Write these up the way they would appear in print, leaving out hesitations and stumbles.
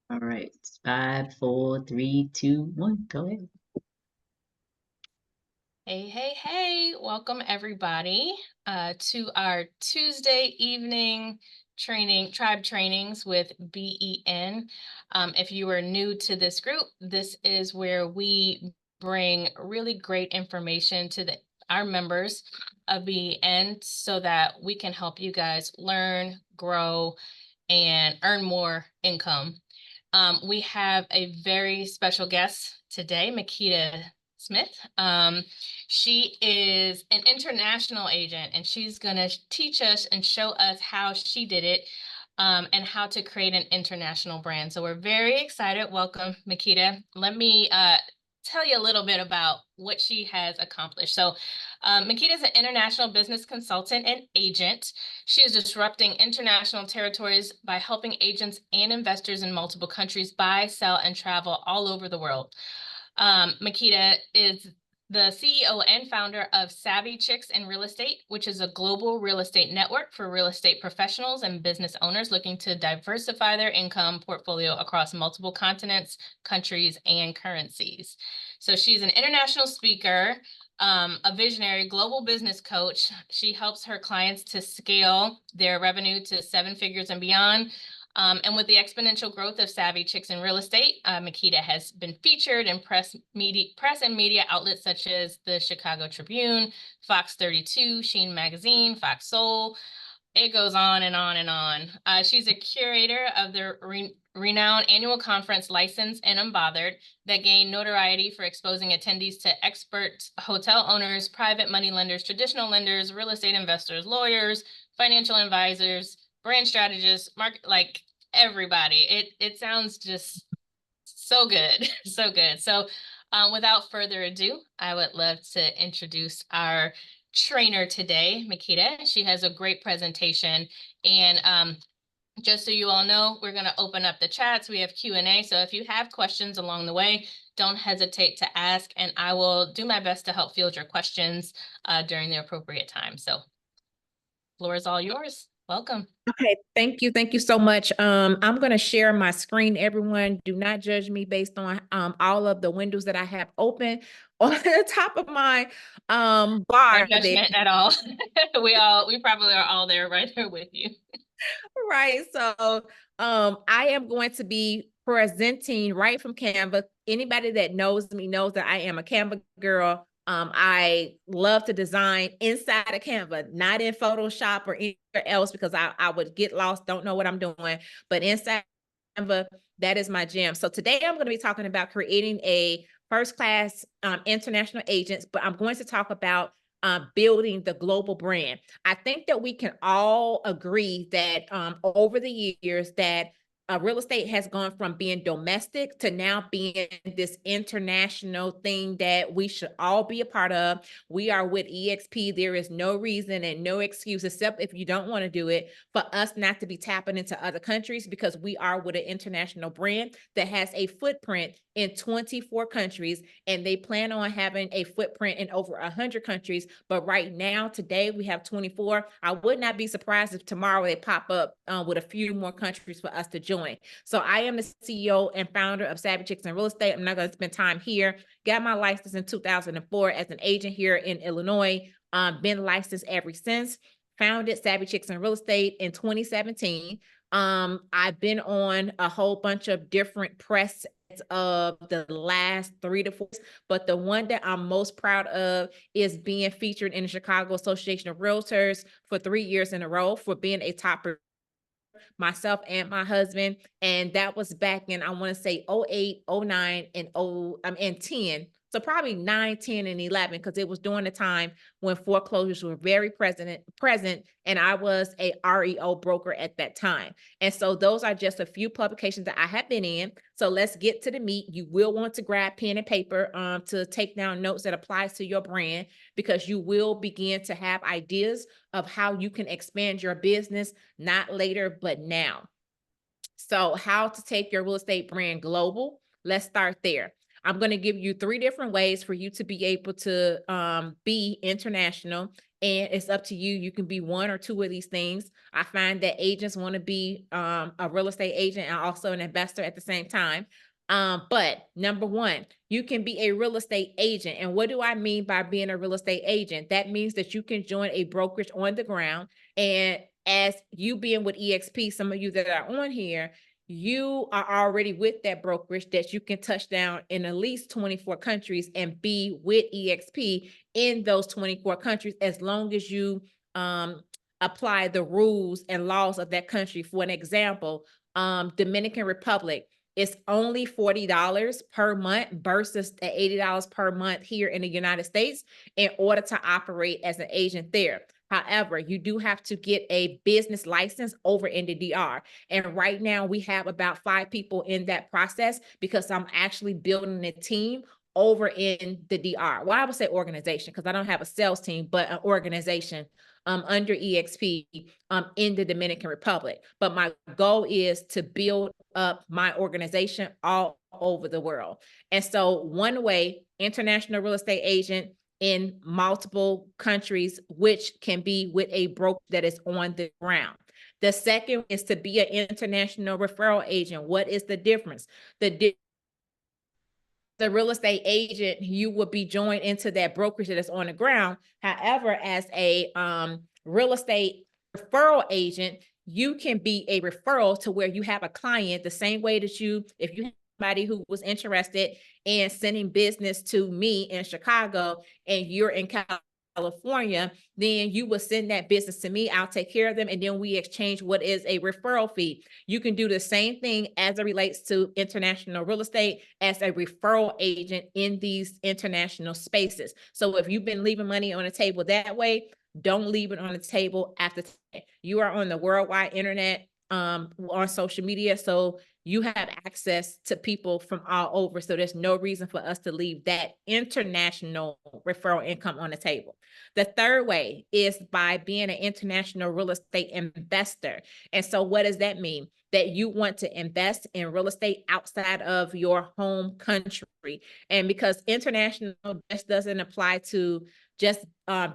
All right. 5, 4, 3, 2, 1. Go ahead. Hey, hey, hey, welcome everybody to our Tuesday evening tribe trainings with BEN. If you are new to this group, this is where we bring really great information to our members of BEN so that we can help you guys learn, grow, and earn more income. We have a very special guest today, Makeda Smith. She is an international agent, and she's going to teach us and show us how she did it and how to create an international brand. So we're very excited. Welcome, Makeda. Let me tell you a little bit about what she has accomplished. So Makeda is an international business consultant and agent. She is disrupting international territories by helping agents and investors in multiple countries buy, sell, and travel all over the world. Makeda is the CEO and founder of Savvy Chicks in Real Estate, which is a global real estate network for real estate professionals and business owners looking to diversify their income portfolio across multiple continents, countries, and currencies. So she's an international speaker, a visionary global business coach. She helps her clients to scale their revenue to 7 figures and beyond. And with the exponential growth of Savvy Chicks in Real Estate, Makeda has been featured in press and media outlets such as the Chicago Tribune, Fox 32, Sheen Magazine, Fox Soul. It goes on and on and on. She's a curator of the renowned annual conference License and Unbothered that gained notoriety for exposing attendees to expert hotel owners, private money lenders, traditional lenders, real estate investors, lawyers, financial advisors, brand strategists, like everybody. It sounds just so good, so good. So without further ado, I would love to introduce our trainer today, Makeda. She has a great presentation, and just so you all know, we're going to open up the chats. We have Q&A, so if you have questions along the way, don't hesitate to ask, and I will do my best to help field your questions during the appropriate time. So floor is all yours. Welcome. Okay, thank you. Thank you so much. I'm going to share my screen, everyone. Do not judge me based on all of the windows that I have open on the top of my bar. No judgment at all. We probably are all there right there with you. Right. So I am going to be presenting right from Canva. Anybody that knows me knows that I am a Canva girl. I love to design inside of Canva, not in Photoshop or anywhere else because I would get lost, don't know what I'm doing. But inside Canva, that is my jam. So today I'm going to be talking about creating a first-class international agents, but I'm going to talk about building the global brand. I think that we can all agree that over the years that real estate has gone from being domestic to now being this international thing that we should all be a part of. We are with EXP. There is no reason and no excuse, except if you don't want to do it, for us not to be tapping into other countries because we are with an international brand that has a footprint in 24 countries, and they plan on having a footprint in over 100 countries. But right now, today, we have 24. I would not be surprised if tomorrow they pop up with a few more countries for us to join. So I am the CEO and founder of Savvy Chicks in Real Estate. I'm not going to spend time here. Got my license in 2004 as an agent here in Illinois. Been licensed ever since. Founded Savvy Chicks in Real Estate in 2017. I've been on a whole bunch of different press of the last 3 to 4, but the one that I'm most proud of is being featured in the Chicago Association of Realtors for 3 years in a row for being a top, myself and my husband. And that was back in, I want to say 08, 09, and 10. So probably 9, 10, and 11, because it was during the time when foreclosures were very present, and I was a REO broker at that time. And so those are just a few publications that I have been in. So let's get to the meat. You will want to grab pen and paper to take down notes that applies to your brand, because you will begin to have ideas of how you can expand your business, not later, but now. So how to take your real estate brand global. Let's start there. I'm going to give you 3 different ways for you to be able to be international. And it's up to you. You can be one or two of these things. I find that agents want to be a real estate agent and also an investor at the same time. But number one, you can be a real estate agent. And what do I mean by being a real estate agent? That means that you can join a brokerage on the ground. And as you being with EXP, some of you that are on here, you are already with that brokerage that you can touch down in at least 24 countries and be with EXP in those 24 countries as long as you apply the rules and laws of that country. For an example, Dominican Republic, it's only $40 per month versus the $80 per month here in the United States in order to operate as an agent there. However, you do have to get a business license over in the DR. And right now we have about 5 people in that process because I'm actually building a team over in the DR. Well, I would say organization because I don't have a sales team, but an organization under EXP in the Dominican Republic. But my goal is to build up my organization all over the world. And so one way, international real estate agent in multiple countries, which can be with a broker that is on the ground. The second is to be an international referral agent. What is the difference? The real estate agent, you will be joined into that brokerage that is on the ground. However, as a real estate referral agent, you can be a referral to where you have a client the same way that if you have somebody who was interested in sending business to me in Chicago and you're in California, then you will send that business to me. I'll take care of them. And then we exchange what is a referral fee. You can do the same thing as it relates to international real estate as a referral agent in these international spaces. So if you've been leaving money on the table that way, don't leave it on the table after today. You are on the worldwide internet, on social media. So you have access to people from all over. So there's no reason for us to leave that international referral income on the table. The third way is by being an international real estate investor. And so what does that mean? That you want to invest in real estate outside of your home country. And because international just doesn't apply to just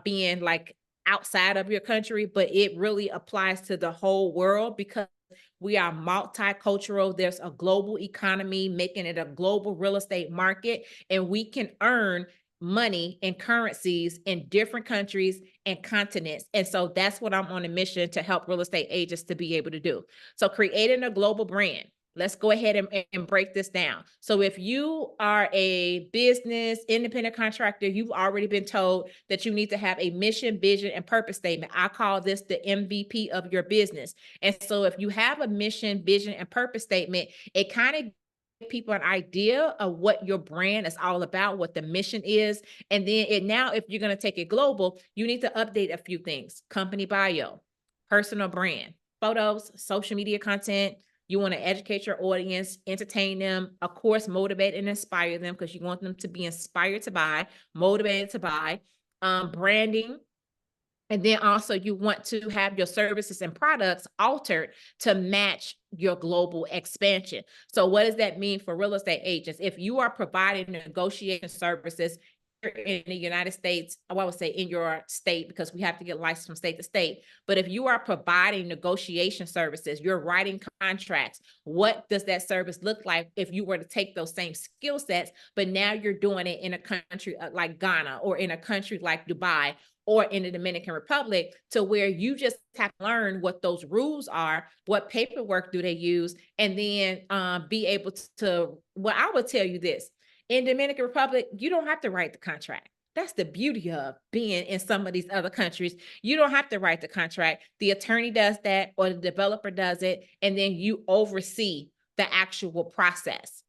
being like outside of your country, but it really applies to the whole world because we are multicultural. There's a global economy, making it a global real estate market, and we can earn money and currencies in different countries and continents. And so that's what I'm on a mission to help real estate agents to be able to do. So creating a global brand. Let's go ahead and break this down. So if you are a business independent contractor, you've already been told that you need to have a mission, vision, and purpose statement. I call this the MVP of your business. And so if you have a mission, vision, and purpose statement, it kind of gives people an idea of what your brand is all about, what the mission is. And then now, if you're going to take it global, you need to update a few things: company bio, personal brand, photos, social media content. You want to educate your audience, entertain them, of course, motivate and inspire them because you want them to be inspired to buy, motivated to buy, branding. And then also you want to have your services and products altered to match your global expansion. So what does that mean for real estate agents? If you are providing negotiation services in the United States, I would say in your state, because we have to get licensed from state to state. But if you are providing negotiation services, you're writing contracts, what does that service look like if you were to take those same skill sets, but now you're doing it in a country like Ghana or in a country like Dubai or in the Dominican Republic, to where you just have to learn what those rules are, what paperwork do they use, and then be able well, I would tell you this. In Dominican Republic, you don't have to write the contract. That's the beauty of being in some of these other countries. You don't have to write the contract. The attorney does that or the developer does it, and then you oversee the actual process.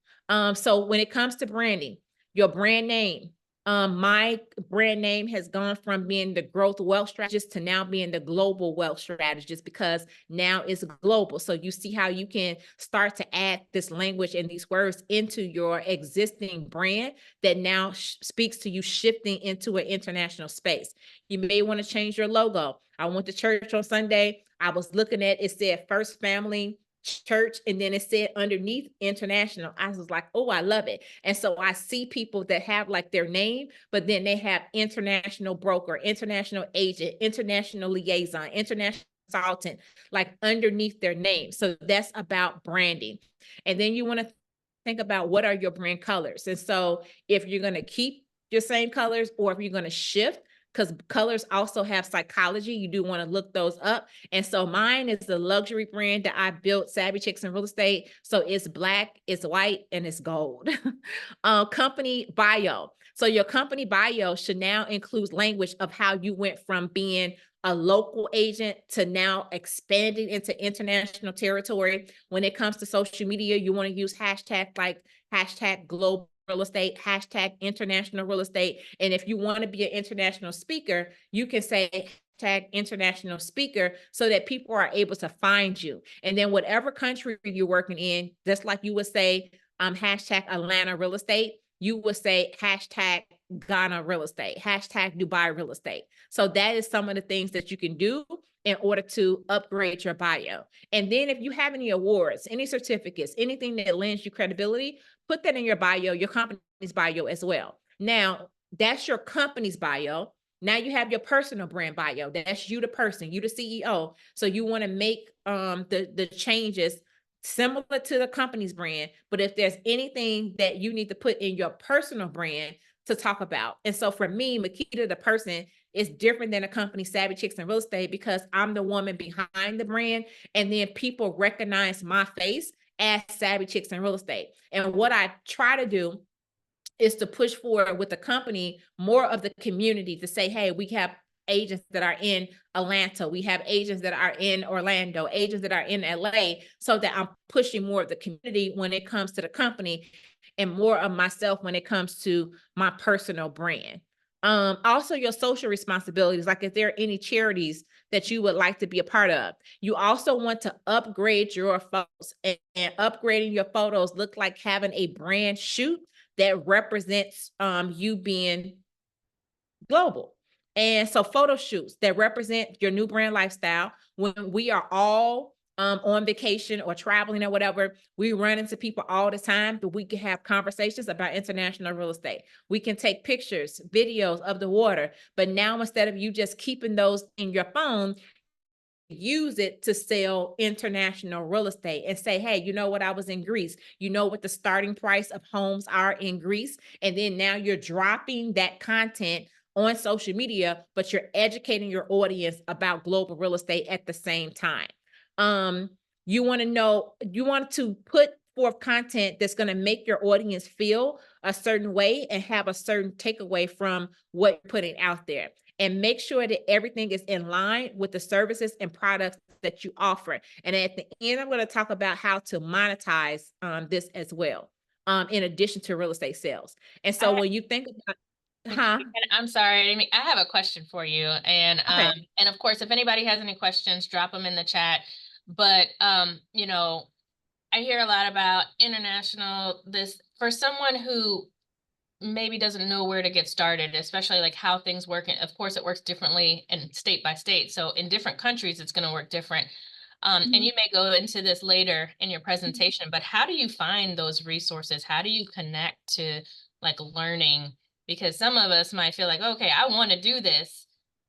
So when it comes to branding, your brand name, my brand name has gone from being the growth wealth strategist to now being the global wealth strategist because now it's global. So you see how you can start to add this language and these words into your existing brand that now speaks to you shifting into an international space. You may want to change your logo. I went to church on Sunday. I was looking at it, said First Family church, and then it said underneath international. I was like, oh, I love it. And so I see people that have like their name, but then they have international broker, international agent, international liaison, international consultant, like underneath their name. So that's about branding. And then you want to think about what are your brand colors. And so if you're going to keep your same colors or if you're going to shift, because colors also have psychology, you do want to look those up. And so mine is the luxury brand that I built, Savvy Chicks in Real Estate. So it's black, it's white, and it's gold. Company bio. So your company bio should now include language of how you went from being a local agent to now expanding into international territory. When it comes to social media, you want to use hashtag like hashtag global real estate, hashtag international real estate. And if you want to be an international speaker, you can say hashtag international speaker so that people are able to find you. And then whatever country you're working in, just like you would say hashtag Atlanta real estate, you would say hashtag Ghana real estate, hashtag Dubai real estate. So that is some of the things that you can do in order to upgrade your bio. And then if you have any awards, any certificates, anything that lends you credibility, put that in your bio, your company's bio as well. Now, that's your company's bio. Now you have your personal brand bio. That's you, the person, you, the CEO. So you want to make the changes similar to the company's brand. But if there's anything that you need to put in your personal brand to talk about. And so for me, Makeda, the person, is different than a company, Savvy Chicks in Real Estate, because I'm the woman behind the brand. And then people recognize my face as Savvy Chicks in Real Estate. And what I try to do is to push forward with the company more of the community to say, hey, we have agents that are in Atlanta, we have agents that are in Orlando, agents that are in LA, so that I'm pushing more of the community when it comes to the company and more of myself when it comes to my personal brand. Also your social responsibilities, like if there are any charities that you would like to be a part of. You also want to upgrade your photos, and upgrading your photos look like having a brand shoot that represents you being global. And so photo shoots that represent your new brand lifestyle. When we are all on vacation or traveling or whatever, we run into people all the time, but we can have conversations about international real estate. We can take pictures, videos of the water, but now instead of you just keeping those in your phone, use it to sell international real estate and say, hey, you know what? I was in Greece. You know what the starting price of homes are in Greece. And then now you're dropping that content on social media, but you're educating your audience about global real estate at the same time. You want to know, you want to put forth content that's going to make your audience feel a certain way and have a certain takeaway from what you're putting out there. And make sure that everything is in line with the services and products that you offer. And at the end, I'm going to talk about how to monetize this as well, in addition to real estate sales. And so when you think about, I'm sorry, Amy, I have a question for you. Okay. And of course, if anybody has any questions, drop them in the chat. But you know, I hear a lot about international, this for someone who maybe doesn't know where to get started, especially like how things work. And of course, it works differently and state by state. So in different countries, it's going to work different. And you may go into this later in your presentation, but how do you find those resources? How do you connect to like learning? Because some of us might feel like, okay, I want to do this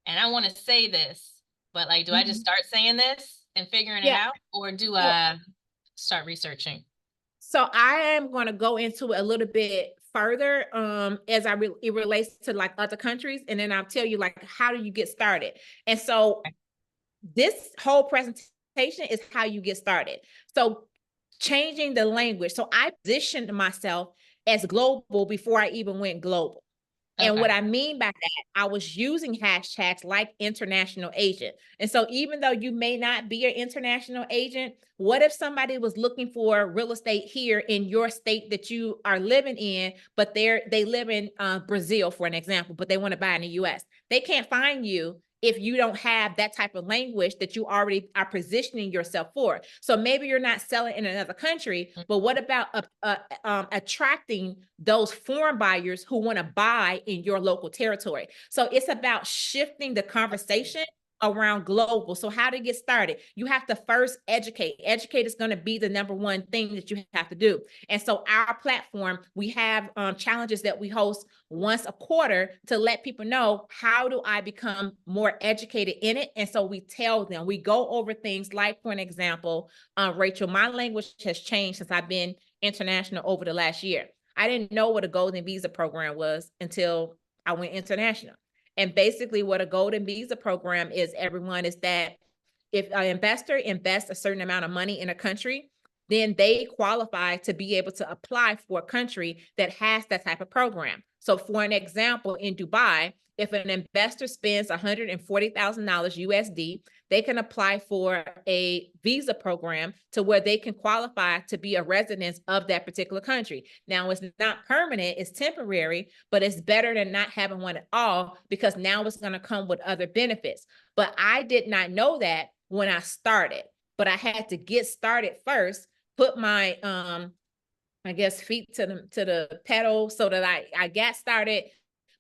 and I want to say this, but like, do I just start saying this and figuring it Yeah. out, or do So, I start researching? so I am going to go into it a little bit further as it relates to like other countries, and then I'll tell you like how do you get started. And so this whole presentation is how you get started. So changing the language. So I positioned myself as global before I even went global. And Okay. what I mean by that, I was using hashtags like international agent. And so even though you may not be an international agent, what if somebody was looking for real estate here in your state that you are living in, but they live in Brazil, for an example, but they want to buy in the US? They can't find you if you don't have that type of language that you already are positioning yourself for. So maybe you're not selling in another country, but what about attracting those foreign buyers who want to buy in your local territory? So it's about shifting the conversation around global. So how to get started? You have to first educate. Educate is going to be the number one thing that you have to do. And so our platform, we have challenges that we host once a quarter to let people know, how do I become more educated in it? And so we tell them, we go over things like, for an example, Rachel, my language has changed since I've been international over the last year. I didn't know what a golden visa program was until I went international. And basically what a golden visa program is, everyone, is that if an investor invests a certain amount of money in a country, then they qualify to be able to apply for a country that has that type of program. So for an example, in Dubai, if an investor spends $140,000 USD, they can apply for a visa program to where they can qualify to be a resident of that particular country. Now, it's not permanent, it's temporary, but it's better than not having one at all, because now it's going to come with other benefits. But I did not know that when I started, but I had to get started first, put my I guess feet to the pedal so that I got started.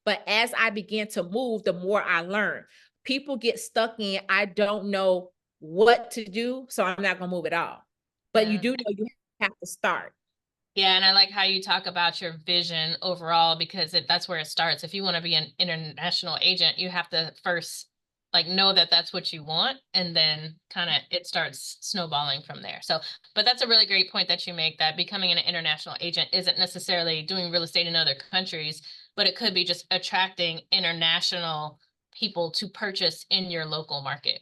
But as I began to move, the more I learned. People get stuck in, I don't know what to do, so I'm not gonna move at all. But you Yeah. do know you have to start. Yeah, and I like how you talk about your vision overall, because that's where it starts. If you want to be an international agent, you have to first like know that that's what you want, and then kind of it starts snowballing from there. So, but that's a really great point that you make, that becoming an international agent isn't necessarily doing real estate in other countries, but it could be just attracting international people to purchase in your local market.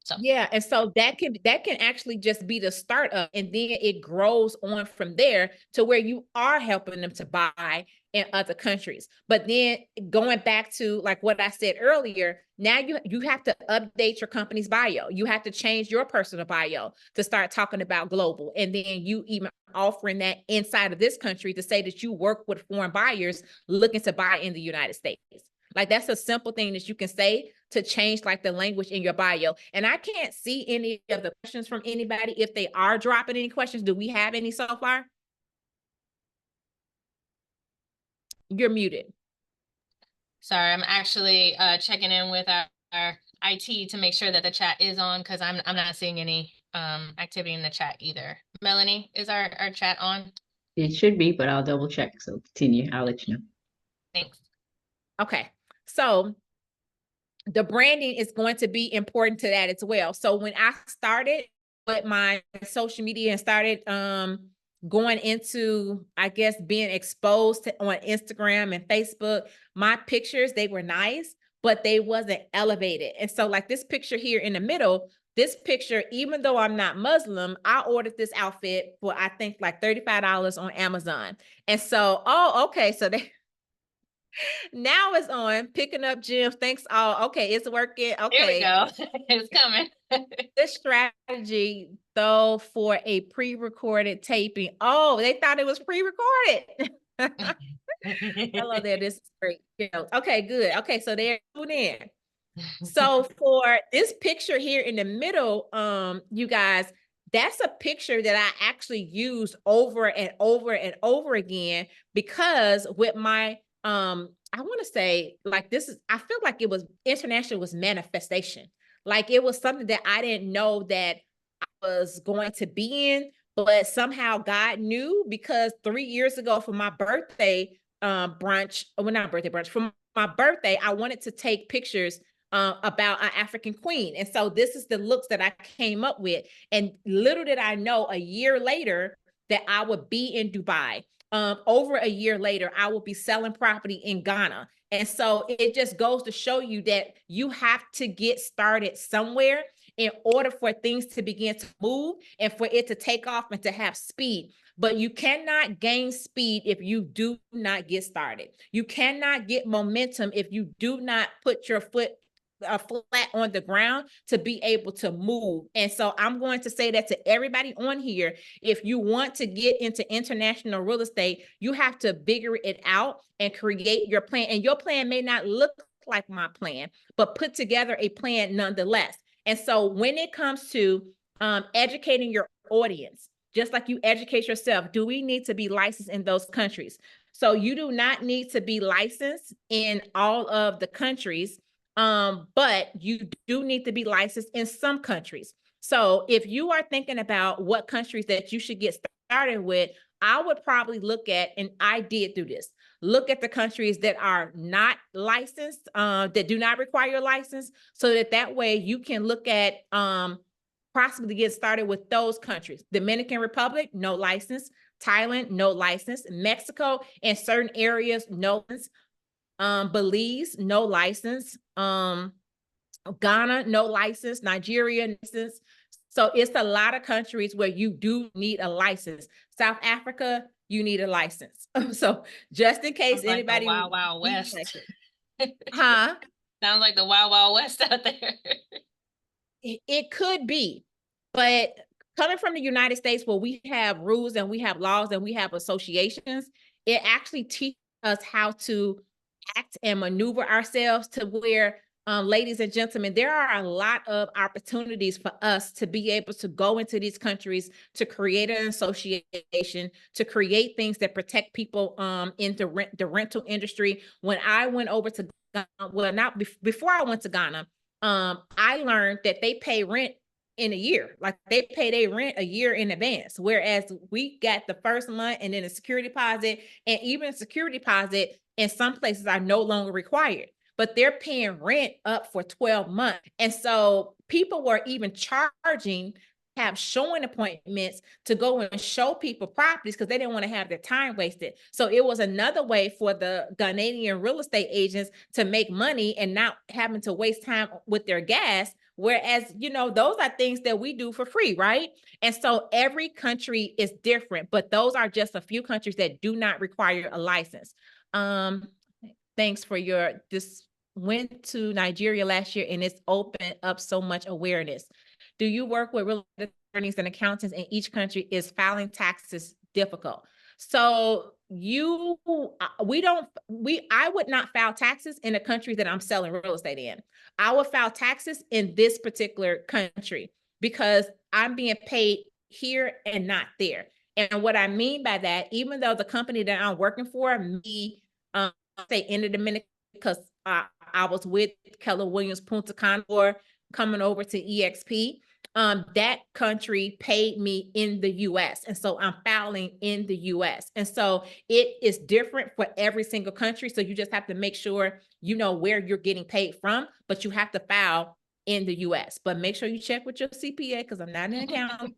So, Yeah, and so that can actually just be the start of, and then it grows on from there to where you are helping them to buy in other countries. But then going back to like what I said earlier, now you have to update your company's bio. You have to change your personal bio to start talking about global, and then you even offering that inside of this country to say that you work with foreign buyers looking to buy in the United States. Like, that's a simple thing that you can say to change like the language in your bio. And I can't see any of the questions from anybody. If they are dropping any questions, do we have any so far? You're muted. sorry, I'm actually checking in with our IT to make sure that the chat is on, because I'm not seeing any activity in the chat either. Melanie, is our chat on? It should be, but I'll double check. So continue. I'll let you know. Thanks. Okay. So the branding is going to be important to that as well. So when I started with my social media and started going into, I guess, being exposed to, on Instagram and Facebook, my pictures, they were nice, but they wasn't elevated. And so like this picture here in the middle, this picture, even though I'm not Muslim, I ordered this outfit for, I think, like $35 on Amazon. And so, oh, okay. So they, now it's on picking up gems. Thanks all. Okay, it's working. Here we Okay. go. It's coming. This strategy, though, for a pre-recorded taping. Oh, they thought it was pre-recorded. Hello there. This is great. Okay, good. Okay, so they're tuned in. So for this picture here in the middle, you guys, that's a picture that I actually used over and over and over again, because with my I want to say, like, this is, I feel like it was international, was manifestation. Like, it was something that I didn't know that I was going to be in, but somehow God knew, because 3 years ago for my birthday brunch, well, not birthday brunch, for my birthday, I wanted to take pictures about an African queen. And so this is the looks that I came up with. And little did I know, a year later, that I would be in Dubai. Over a year later, I will be selling property in Ghana. And so it just goes to show you that you have to get started somewhere in order for things to begin to move and for it to take off and to have speed. But you cannot gain speed if you do not get started. You cannot get momentum if you do not put your foot flat on the ground to be able to move. And so I'm going to say that to everybody on here. If you want to get into international real estate, you have to figure it out and create your plan. And your plan may not look like my plan, but put together a plan nonetheless. And so when it comes to educating your audience, just like you educate yourself, do we need to be licensed in those countries? So you do not need to be licensed in all of the countries. But you do need to be licensed in some countries. So if you are thinking about what countries that you should get started with, I would probably look at, and I did do this, look at the countries that are not licensed, that do not require a license, so that way you can look at possibly get started with those countries. Dominican Republic, no license. Thailand, no license. Mexico, in certain areas, no license. Belize, no license. Ghana, no license. Nigeria, no license. So it's a lot of countries where you do need a license. South Africa, you need a license. So just in case Sounds like anybody, the Wild Wild West. huh? Sounds like the Wild Wild West out there. It could be, but coming from the United States, where we have rules and we have laws and we have associations, it actually teaches us how to act and maneuver ourselves to where, ladies and gentlemen, there are a lot of opportunities for us to be able to go into these countries, to create an association, to create things that protect people in the rental industry. When I went over to Ghana, well, not before I went to Ghana, I learned that they pay rent in a year. Like they pay their rent a year in advance, whereas we got the first month and then a security deposit, and even a security deposit in some places are no longer required, but they're paying rent up for 12 months. And so people were even charging, have showing appointments to go and show people properties because they didn't want to have their time wasted. So it was another way for the Ghanaian real estate agents to make money and not having to waste time with their gas. Whereas, those are things that we do for free, right? And so every country is different, but those are just a few countries that do not require a license. Thanks for this went to Nigeria last year and it's opened up so much awareness. Do you work with real estate attorneys and accountants in each country? Is filing taxes difficult? So I would not file taxes in a country that I'm selling real estate in. I would file taxes in this particular country because I'm being paid here and not there. And what I mean by that, even though the company that I'm working for, say in the Dominican, because I was with Keller Williams Punta Cana coming over to EXP, that country paid me in the US. And so I'm filing in the US. And so it is different for every single country. So you just have to make sure you know where you're getting paid from, but you have to file in the US. But make sure you check with your CPA because I'm not an accountant.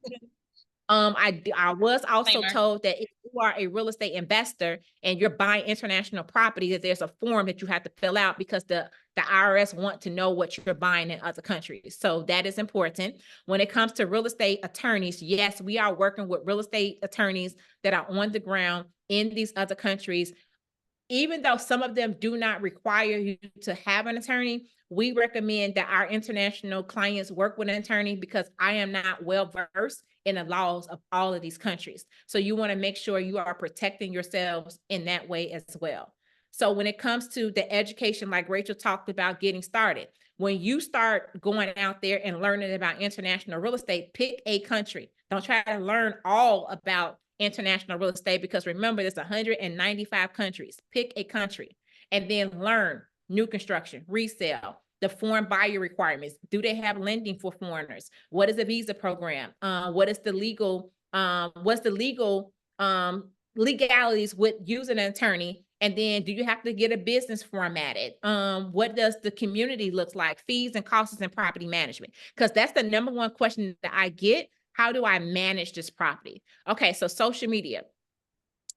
I was also told that if you are a real estate investor and you're buying international property, that there's a form that you have to fill out because the IRS want to know what you're buying in other countries. So that is important. When it comes to real estate attorneys, yes, we are working with real estate attorneys that are on the ground in these other countries. Even though some of them do not require you to have an attorney, we recommend that our international clients work with an attorney because I am not well versed in the laws of all of these countries. So you want to make sure you are protecting yourselves in that way as well. So when it comes to the education, like Rachel talked about getting started, when you start going out there and learning about international real estate, pick a country. Don't try to learn all about international real estate because remember, there's 195 countries. Pick a country and then learn new construction, resale, the foreign buyer requirements. Do they have lending for foreigners? What is the visa program? What is the legal, legalities with using an attorney? And then do you have to get a business formatted? What does the community look like? Fees and costs and property management? Because that's the number one question that I get. How do I manage this property? Okay, so social media,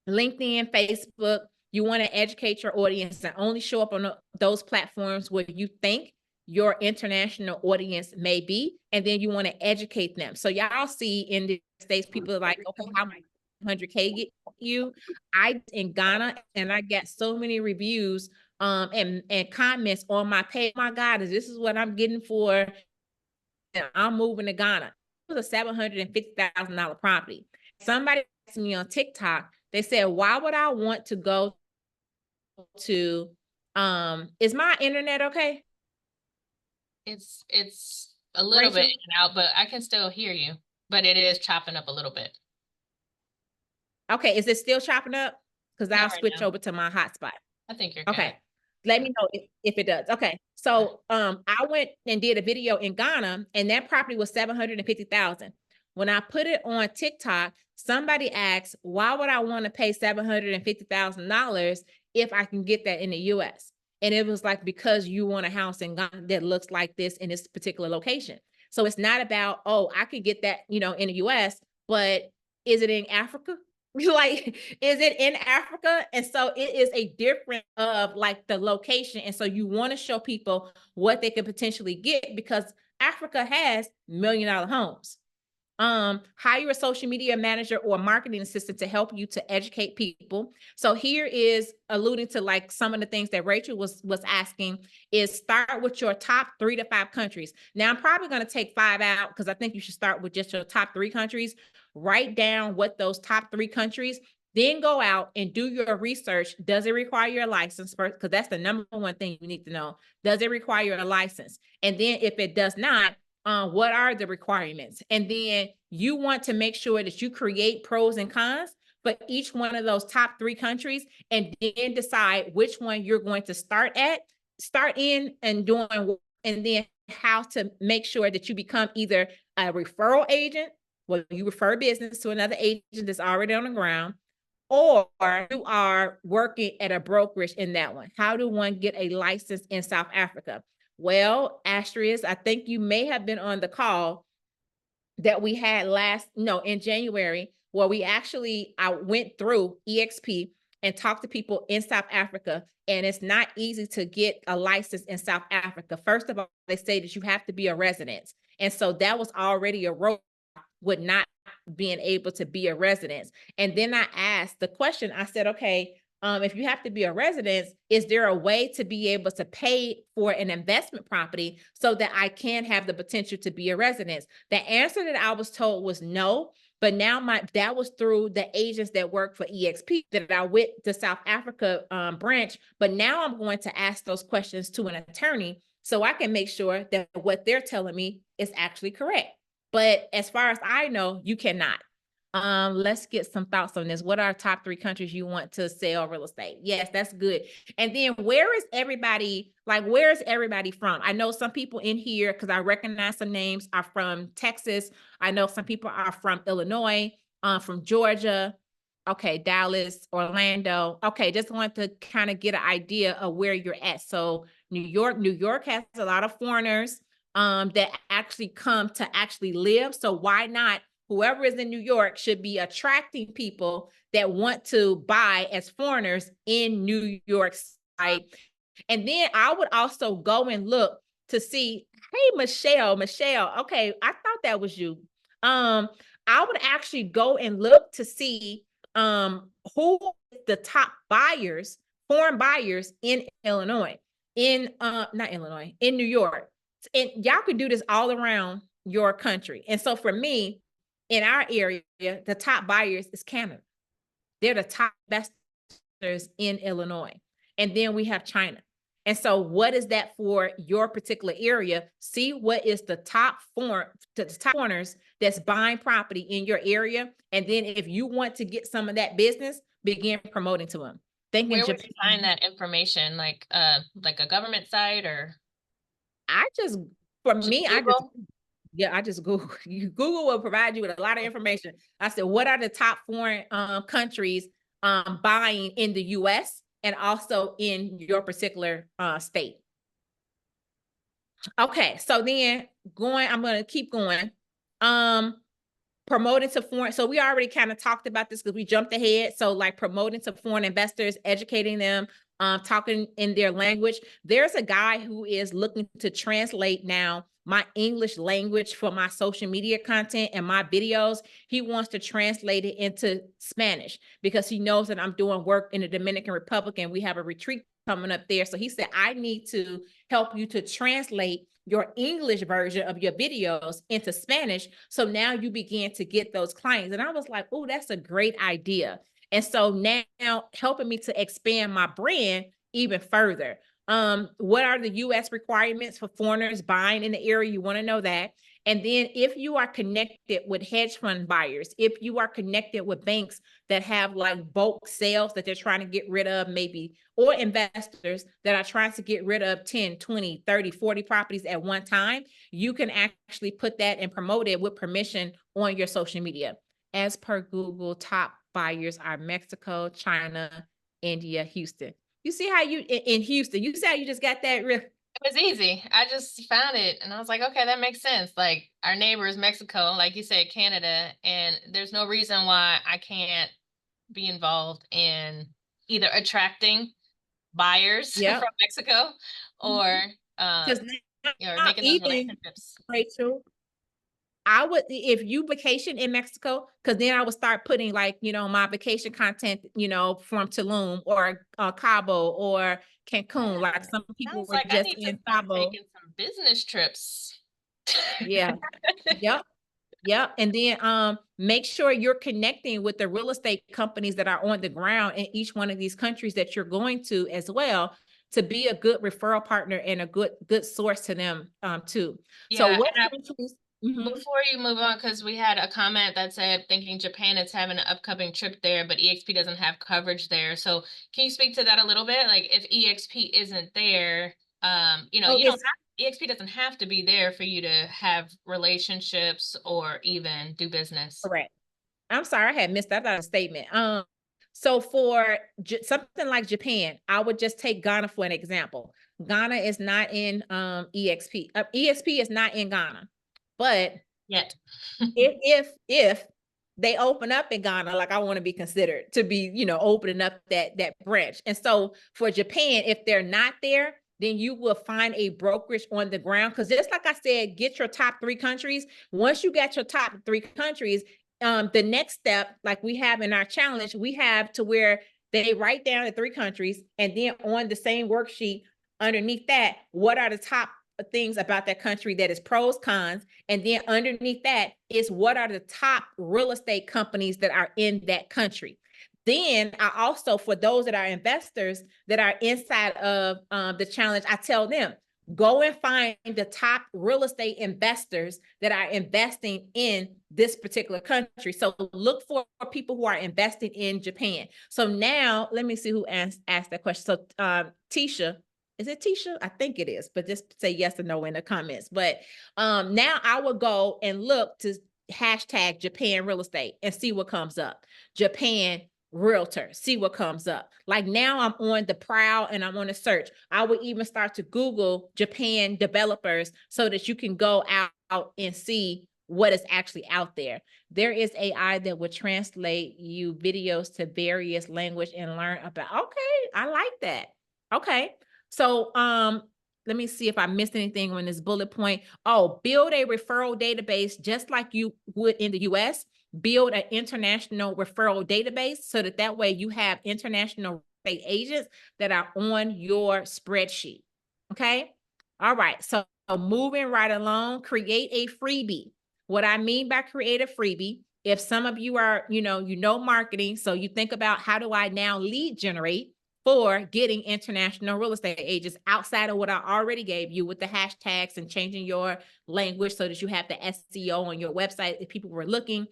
LinkedIn, Facebook, you want to educate your audience and only show up on those platforms where you think your international audience may be, and then you want to educate them. So y'all see in the States, people are like, okay, how much 100K get you? I in Ghana, and I got so many reviews and comments on my page. Oh my God, this is what I'm getting for, I'm moving to Ghana. It was a $750,000 property. Somebody asked me on TikTok, they said, why would I want to go to, is my internet okay? It's a little Rachel? bit in and out, but I can still hear you, but it is chopping up a little bit. Okay, is it still chopping up? Because I'll Not right switch now. over to my hotspot. I think you're Okay. Let me know if it does. Okay. So I went and did a video in Ghana, and that property was 750,000. When I put it on TikTok, somebody asked, why would I want to pay $750,000 if I can get that in the US? And it was like, because you want a house in Ghana that looks like this in this particular location. So it's not about, oh, I could get that, you know, in the US, but is it in Africa? Like, is it in Africa? And so it is a difference of like the location. And so you want to show people what they could potentially get, because Africa has $1 million homes. Hire a social media manager or marketing assistant to help you to educate people. So here is alluding to like some of the things that Rachel was asking, is start with your top 3 to 5 countries. Now I'm probably going to take 5 out because I think you should start with just your top 3 countries. Write down what those top 3 countries, then go out and do your research. Does it require a license first? Because that's the number one thing you need to know. Does it require a license? And then if it does not, what are the requirements? And then you want to make sure that you create pros and cons for each one of those top 3 countries, and then decide which one you're going to start in and doing, and then how to make sure that you become either a referral agent, where you refer business to another agent that's already on the ground, or you are working at a brokerage in that one. How do one get a license in South Africa? Well, Astrid, I think you may have been on the call that we had in January, where I went through EXP and talked to people in South Africa, and it's not easy to get a license in South Africa. First of all, they say that you have to be a resident. And so that was already a road with not being able to be a resident. And then I asked the question, I said, okay, if you have to be a resident, is there a way to be able to pay for an investment property so that I can have the potential to be a resident? The answer that I was told was no, but now that was through the agents that work for EXP that I went to South Africa branch. But now I'm going to ask those questions to an attorney so I can make sure that what they're telling me is actually correct. But as far as I know, you cannot. Let's get some thoughts on this. What are top 3 countries you want to sell real estate? Yes, that's good. And then where is everybody from? I know some people in here, because I recognize some names, are from Texas. I know some people are from Illinois, from Georgia. Okay, Dallas, Orlando. Okay, just want to kind of get an idea of where you're at. So New York has a lot of foreigners that actually come to actually live. So why not? Whoever is in New York should be attracting people that want to buy as foreigners in New York City. And then I would also go and look to see, hey, Michelle, okay, I thought that was you. I would actually go and look to see who the top buyers, foreign buyers in Illinois, in New York. And y'all could do this all around your country. And so for me, in our area, the top buyers is Canada. They're the top investors in Illinois. And then we have China. And so what is that for your particular area? See what is the top foreigners that's buying property in your area. And then if you want to get some of that business, begin promoting to them. Where would you find that information? Like a government site, or? I just Google. Google will provide you with a lot of information. I said, what are the top foreign countries buying in the US and also in your particular state? Okay, so then I'm going to keep going. Promoting to foreign. So we already kind of talked about this because we jumped ahead. So like promoting to foreign investors, educating them, talking in their language. There's a guy who is looking to translate now my English language for my social media content and my videos. He wants to translate it into Spanish because he knows that I'm doing work in the Dominican Republic and we have a retreat coming up there. So he said, I need to help you to translate your English version of your videos into Spanish. So now you begin to get those clients. And I was like, oh, that's a great idea. And so now helping me to expand my brand even further. What are the US requirements for foreigners buying in the area? You want to know that. And then if you are connected with hedge fund buyers, if you are connected with banks that have like bulk sales that they're trying to get rid of maybe, or investors that are trying to get rid of 10, 20, 30, 40 properties at one time, you can actually put that and promote it with permission on your social media. As per Google, top buyers are Mexico, China, India, Houston. You see how you in Houston, you see how you just got that real. It was easy. I just found it and I was like, okay, that makes sense. Like our neighbor is Mexico, like you said, Canada, and there's no reason why I can't be involved in either attracting buyers Yep. from Mexico or Because making those even relationships. Rachel, I would, if you vacation in Mexico, because then I would start putting like, you know, my vacation content, you know, from Tulum or Cabo or Cancun. Like some people Sounds were like I just need to in start Cabo. taking some business trips. Yeah. Yep. Yep. And then make sure you're connecting with the real estate companies that are on the ground in each one of these countries that you're going to as well, to be a good referral partner and a good source to them too. So Yeah, what and countries? Mhm. before you move on, because we had a comment that said thinking Japan is having an upcoming trip there, but EXP doesn't have coverage there. So can you speak to that a little bit? Like if EXP isn't there, you know, Oh, you don't it's have, EXP doesn't have to be there for you to have relationships or even do business. correct. I'm sorry, I had missed that out of statement. So for something like Japan, I would just take Ghana for an example. Ghana is not in EXP. EXP is not in Ghana, but Yet. if they open up in Ghana, like I want to be considered to be, you know, opening up that branch. And so for Japan, if they're not there, then you will find a brokerage on the ground. Because just like I said, get your top 3 countries. Once you got your top 3 countries, the next step, like we have in our challenge, we have to where they write down the 3 countries, and then on the same worksheet underneath that, what are the top things about that country that is pros, cons, and then underneath that is what are the top real estate companies that are in that country. Then I also, for those that are investors that are inside of the challenge, I tell them, go and find the top real estate investors that are investing in this particular country. So look for people who are investing in Japan. So now let me see who asked that question. So Tisha, is it Tisha? I think it is, but just say yes or no in the comments. But now I will go and look to hashtag Japan real estate and see what comes up. Japan realtor, see what comes up. Like now I'm on the prowl and I'm on a search. I would even start to Google Japan developers so that you can go out and see what is actually out there. There is AI that will translate you videos to various language and learn about. Okay, I like that. Okay. So let me see if I missed anything on this bullet point. Oh, build a referral database just like you would in the US. Build an international referral database so that way you have international estate agents that are on your spreadsheet. Okay. All right. So moving right along, create a freebie. What I mean by create a freebie, if some of you are, you know marketing, so you think about how do I now lead generate for getting international real estate agents outside of what I already gave you with the hashtags and changing your language so that you have the SEO on your website if people were looking.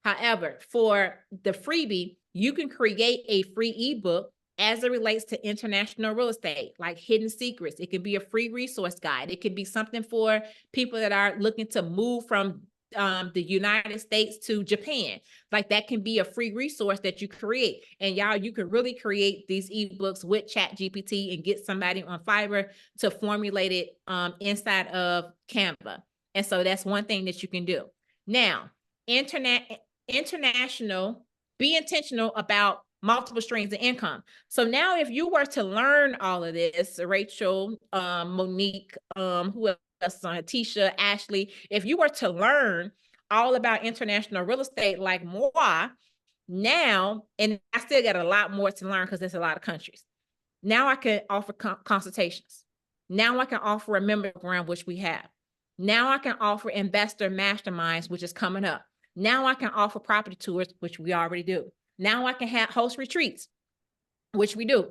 However, for the freebie, you can create a free ebook as it relates to international real estate, like hidden secrets. It can be a free resource guide. It could be something for people that are looking to move from the United States to Japan. Like that can be a free resource that you create. And y'all, you can really create these ebooks with ChatGPT and get somebody on Fiverr to formulate it inside of Canva. And so that's one thing that you can do. Now, international, be intentional about multiple streams of income. So now if you were to learn all of this, Rachel, Monique, who else? Tisha, Ashley, if you were to learn all about international real estate like moi, now, and I still got a lot more to learn because there's a lot of countries. Now I can offer consultations. Now I can offer a member program, which we have. Now I can offer investor masterminds, which is coming up. Now I can offer property tours, which we already do. Now I can host retreats, which we do.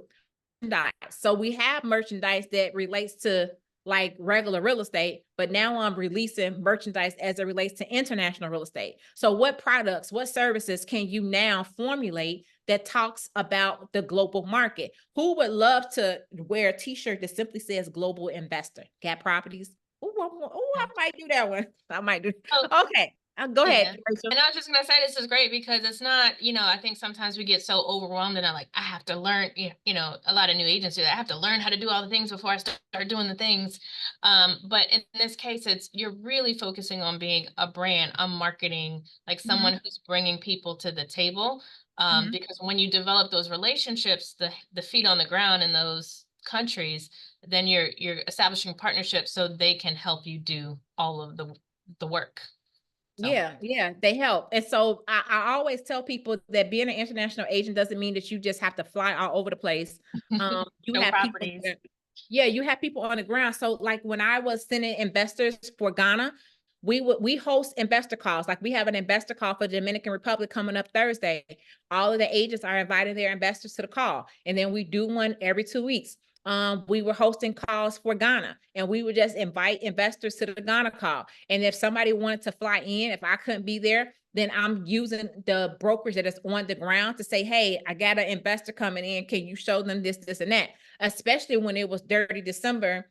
So we have merchandise that relates to like regular real estate, but now I'm releasing merchandise as it relates to international real estate. So what products, what services can you now formulate that talks about the global market? Who would love to wear a t-shirt that simply says global investor? Got properties? I might do that one. I might do. Oh, Okay. Go ahead, Rachel. And I was just gonna say, this is great because it's not, I think sometimes we get so overwhelmed and I have to learn, a lot of new agents do that. I have to learn how to do all the things before I start doing the things. But in this case, you're really focusing on being a brand, a marketing, like someone who's bringing people to the table. Because when you develop those relationships, the feet on the ground in those countries, then you're establishing partnerships so they can help you do all of the work. So. Yeah, they help. And so I always tell people that being an international agent doesn't mean that you just have to fly all over the place. You No have properties. people. Yeah, you have people on the ground. So like when I was sending investors for Ghana, we host investor calls. Like we have an investor call for the Dominican Republic coming up Thursday. All of the agents are inviting their investors to the call. And then we do one every 2 weeks. We were hosting calls for Ghana, and we would just invite investors to the Ghana call. And if somebody wanted to fly in, if I couldn't be there, then I'm using the brokerage that is on the ground to say, hey, I got an investor coming in. Can you show them this, this, and that? Especially when it was Dirty December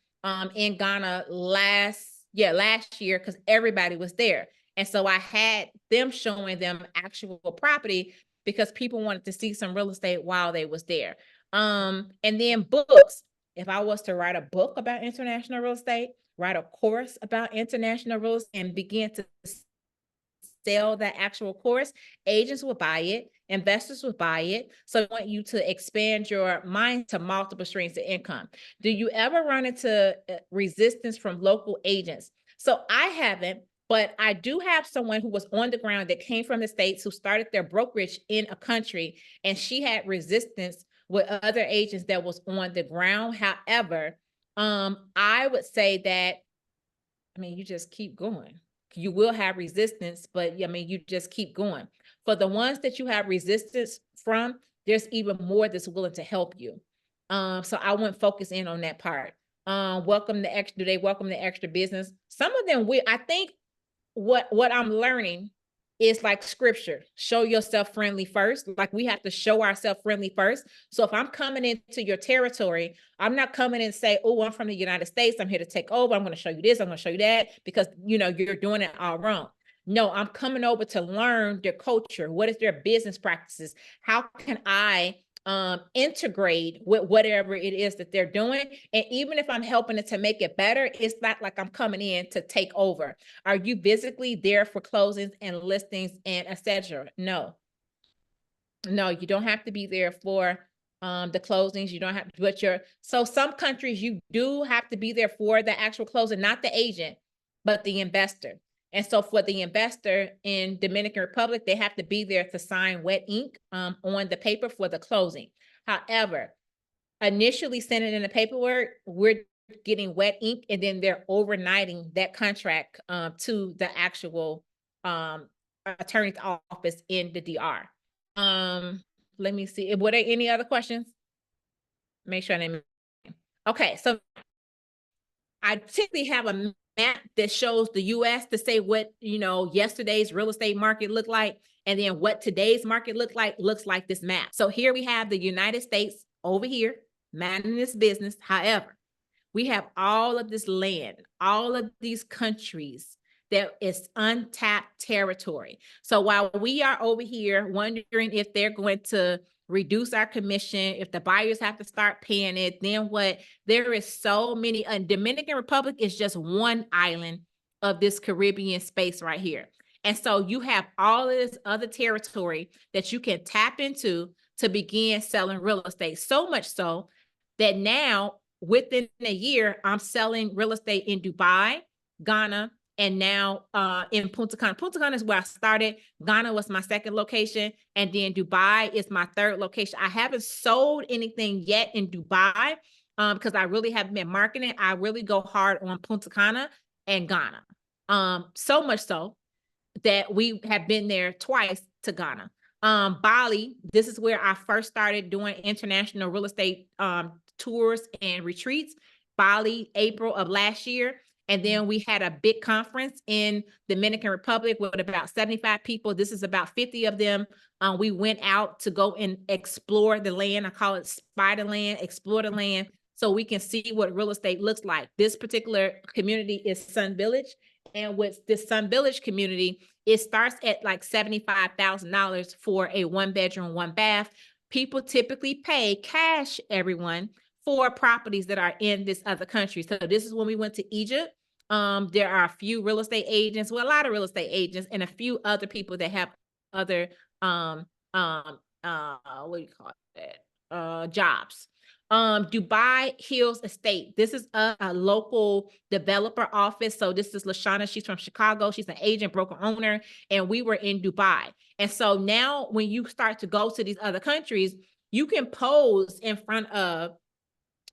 in Ghana last year, because everybody was there. And so I had them showing them actual property because people wanted to see some real estate while they was there. And then books. If I was to write a book about international real estate, write a course about international real estate, and begin to sell that actual course, agents will buy it, investors will buy it. So I want you to expand your mind to multiple streams of income. Do you ever run into resistance from local agents? So I haven't, but I do have someone who was on the ground that came from the States who started their brokerage in a country, and she had resistance with other agents that was on the ground. However, I would say that, you just keep going. You will have resistance, but you just keep going. For the ones that you have resistance from, there's even more that's willing to help you. So I wouldn't focus in on that part. Welcome the extra, do they welcome the extra business? Some of them I think what I'm learning is like scripture. Show yourself friendly first. Like we have to show ourselves friendly first. So if I'm coming into your territory, I'm not coming in and say, oh, I'm from the United States. I'm here to take over. I'm going to show you this. I'm going to show you that, because you're doing it all wrong. No, I'm coming over to learn their culture. What is their business practices? How can I integrate with whatever it is that they're doing? And even if I'm helping it to make it better, it's not like I'm coming in to take over. Are you physically there for closings and listings and etc.? No, you don't have to be there for the closings. You don't have to put so some countries you do have to be there for the actual closing, not the agent, but the investor. And so for the investor in Dominican Republic, they have to be there to sign wet ink on the paper for the closing. However, initially sending in the paperwork, we're getting wet ink, and then they're overnighting that contract to the actual attorney's office in the DR. Let me see. Were there any other questions? Make sure I didn't. Okay, so I typically have a map that shows the US to say what, yesterday's real estate market looked like, and then what today's market looks like this map. So here we have the United States over here, minding this business. However, we have all of this land, all of these countries that is untapped territory. So while we are over here wondering if they're going to reduce our commission, if the buyers have to start paying it, then what? There is so many. Dominican Republic is just one island of this Caribbean space right here. And so you have all of this other territory that you can tap into to begin selling real estate. So much so that now within a year, I'm selling real estate in Dubai, Ghana, and now in Punta Cana. Punta Cana is where I started. Ghana was my second location, and then Dubai is my third location. I haven't sold anything yet in Dubai because I really haven't been marketing. I really go hard on Punta Cana and Ghana. So much so that we have been there twice to Ghana. Bali, this is where I first started doing international real estate tours and retreats. Bali, April of last year. And then we had a big conference in Dominican Republic with about 75 people. This is about 50 of them. We went out to go and explore the land. I call it spy the land, explore the land, so we can see what real estate looks like. This particular community is Sun Village. And with this Sun Village community, it starts at like $75,000 for a 1-bedroom, 1-bath. People typically pay cash, everyone, for properties that are in this other country. So this is when we went to Egypt. There are a few real estate agents, well, a lot of real estate agents and a few other people that have other, what do you call that? Jobs. Dubai Hills Estate. This is a local developer office. So this is Lashana. She's from Chicago. She's an agent, broker, owner, and we were in Dubai. And so now when you start to go to these other countries, you can pose in front of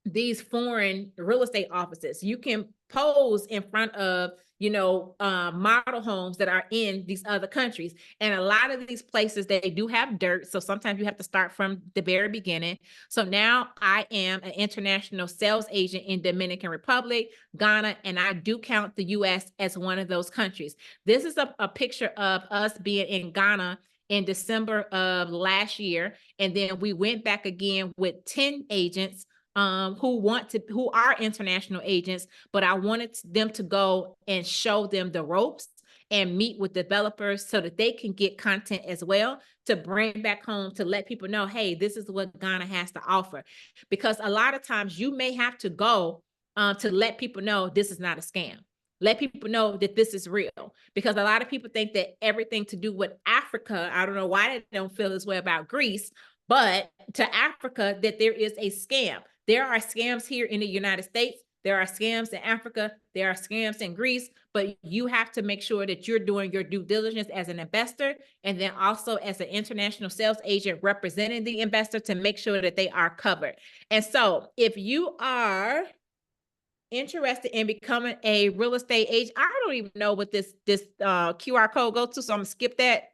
these foreign real estate offices. You can pose in front of, model homes that are in these other countries. And a lot of these places, they do have dirt. So sometimes you have to start from the very beginning. So now I am an international sales agent in Dominican Republic, Ghana, and I do count the US as one of those countries. This is a picture of us being in Ghana in December of last year. And then we went back again with 10 agents who are international agents, but I wanted them to go and show them the ropes and meet with developers so that they can get content as well to bring back home to let people know, hey, this is what Ghana has to offer. Because a lot of times you may have to go to let people know this is not a scam. Let people know that this is real, because a lot of people think that everything to do with Africa, I don't know why they don't feel this way about Greece, but to Africa, that there is a scam. There are scams here in the United States. There are scams in Africa. There are scams in Greece, but you have to make sure that you're doing your due diligence as an investor, and then also as an international sales agent representing the investor to make sure that they are covered. And so if you are interested in becoming a real estate agent, I don't even know what this QR code goes to, so I'm gonna skip that.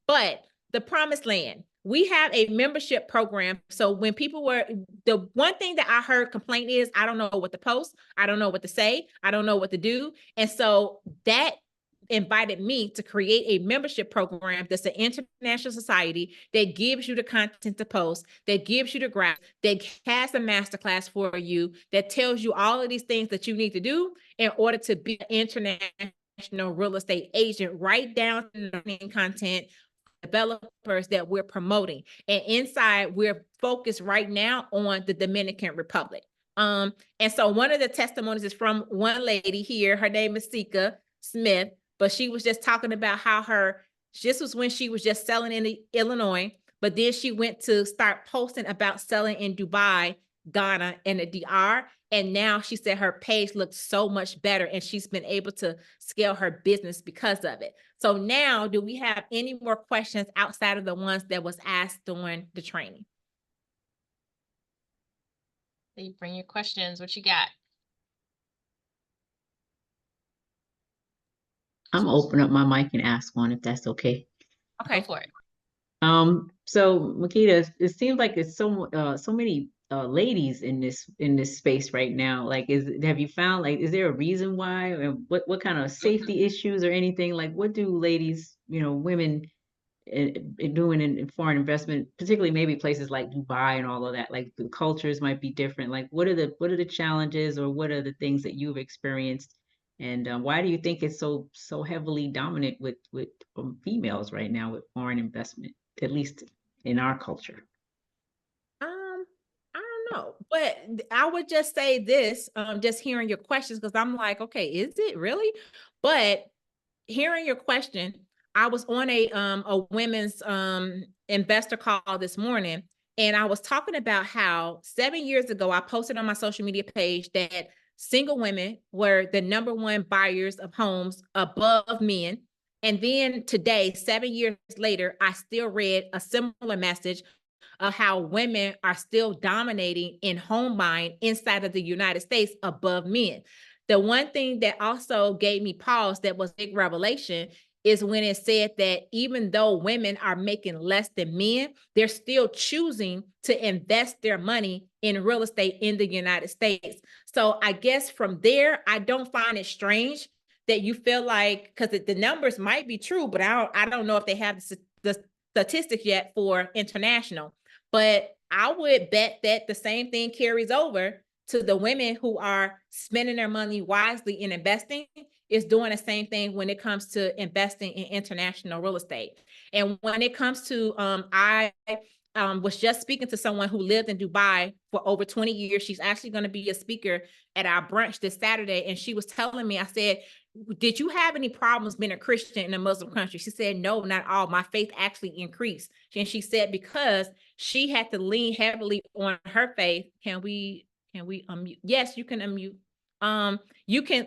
But the Promised Land, we have a membership program. So when people the one thing that I heard complaint is, I don't know what to post, I don't know what to say, I don't know what to do. And so that invited me to create a membership program that's an international society that gives you the content to post, that gives you the graph, that has a masterclass for you, that tells you all of these things that you need to do in order to be an international real estate agent, right down to learning content, developers that we're promoting. And inside, we're focused right now on the Dominican Republic. And so one of the testimonies is from one lady here. Her name is Makeda Smith, but she was just talking about how this was when she was just selling in Illinois, but then she went to start posting about selling in Dubai, Ghana, and the DR. And now she said her page looks so much better, and she's been able to scale her business because of it. So now, do we have any more questions outside of the ones that was asked during the training? You bring your questions. What you got? I'm gonna open up my mic and ask one if that's okay. Okay, go for it. So Makeda, it seems like it's so many ladies in this space right now. Like, have you found, like, is there a reason why, and what kind of safety issues or anything? Like, what do ladies, women doing in foreign investment, particularly maybe places like Dubai and all of that? Like, the cultures might be different. Like, what are the challenges, or what are the things that you've experienced? And why do you think it's so heavily dominant with females right now with foreign investment, at least in our culture? I don't know, but I would just say this, just hearing your questions, because I'm like, okay, is it really? But hearing your question, I was on a women's investor call this morning, and I was talking about how 7 years ago I posted on my social media page that single women were the #1 buyers of homes above men. And then today, 7 years later, I still read a similar message of how women are still dominating in home buying inside of the United States above men. The one thing that also gave me pause, that was big revelation, is when it said that even though women are making less than men, they're still choosing to invest their money in real estate in the United States. So I guess from there, I don't find it strange that you feel like, because the numbers might be true, but I don't know if they have the statistics yet for international. But I would bet that the same thing carries over to the women who are spending their money wisely in investing, is doing the same thing when it comes to investing in international real estate. And when it comes to, I was just speaking to someone who lived in Dubai for over 20 years. She's actually going to be a speaker at our brunch this Saturday. And she was telling me, I said, did you have any problems being a Christian in a Muslim country? She said, no, not all. My faith actually increased. And she said, because she had to lean heavily on her faith. Can we unmute? Yes, you can unmute.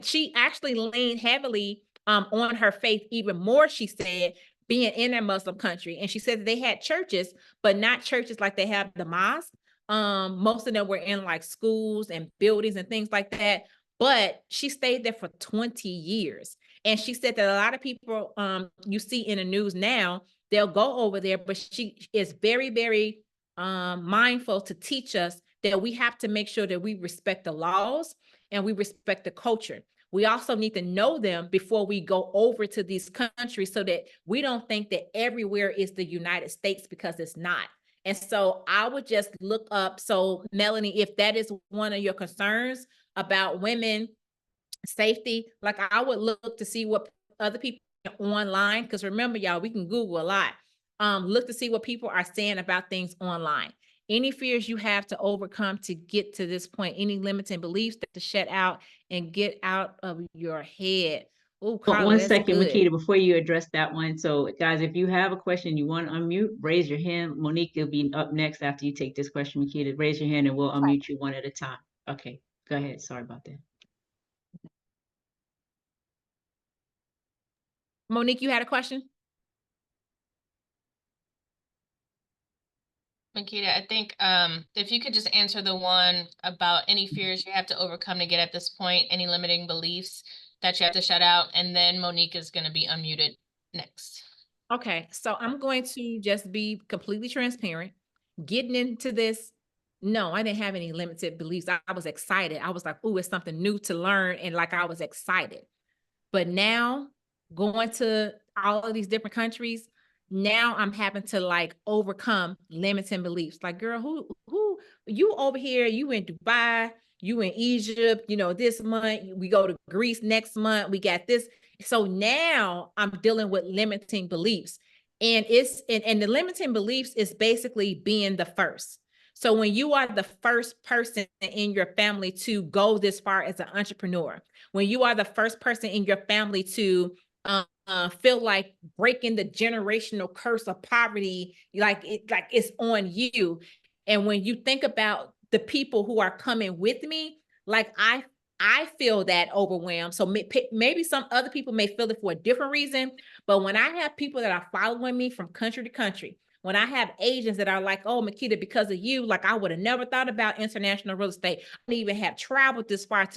She actually leaned heavily on her faith even more, she said, being in a Muslim country. And she said that they had churches, but not churches like they have the mosque. Most of them were in like schools and buildings and things like that. But she stayed there for 20 years. And she said that a lot of people you see in the news now, they'll go over there, but she is very, very mindful to teach us that we have to make sure that we respect the laws and we respect the culture. We also need to know them before we go over to these countries so that we don't think that everywhere is the United States, because it's not. And so I would just look up. So Melanie, if that is one of your concerns about women safety, like I would look to see what other people online, because remember, y'all, we can Google a lot. Look to see what people are saying about things online. Any fears you have to overcome to get to this point, any limiting beliefs to shut out and get out of your head. Oh, Carla, One that's second, good. Makeda, before you address that one. So guys, if you have a question, you want to unmute, raise your hand. Monique will be up next after you take this question. Makeda, raise your hand and we'll unmute you one at a time. Okay, go ahead. Sorry about that. Monique, you had a question? Makeda, I think if you could just answer the one about any fears you have to overcome to get at this point, any limiting beliefs that you have to shut out, and then Monique is going to be unmuted next. Okay, so I'm going to just be completely transparent. Getting into this, no, I didn't have any limited beliefs. I was excited. I was like, oh, it's something new to learn. And like, I was excited. But now going to all of these different countries, now I'm having to like overcome limiting beliefs. Like, girl, who you over here, you in Dubai, you in Egypt, this month, we go to Greece next month, we got this. So now I'm dealing with limiting beliefs. And and the limiting beliefs is basically being the first. So when you are the first person in your family to go this far as an entrepreneur, when you are the first person in your family to feel like breaking the generational curse of poverty, like it's on you. And when you think about the people who are coming with me, like I feel that overwhelmed. So maybe some other people may feel it for a different reason, but when I have people that are following me from country to country, when I have agents that are like, oh, Makeda, because of you, like I would have never thought about international real estate. I wouldn't even have traveled this far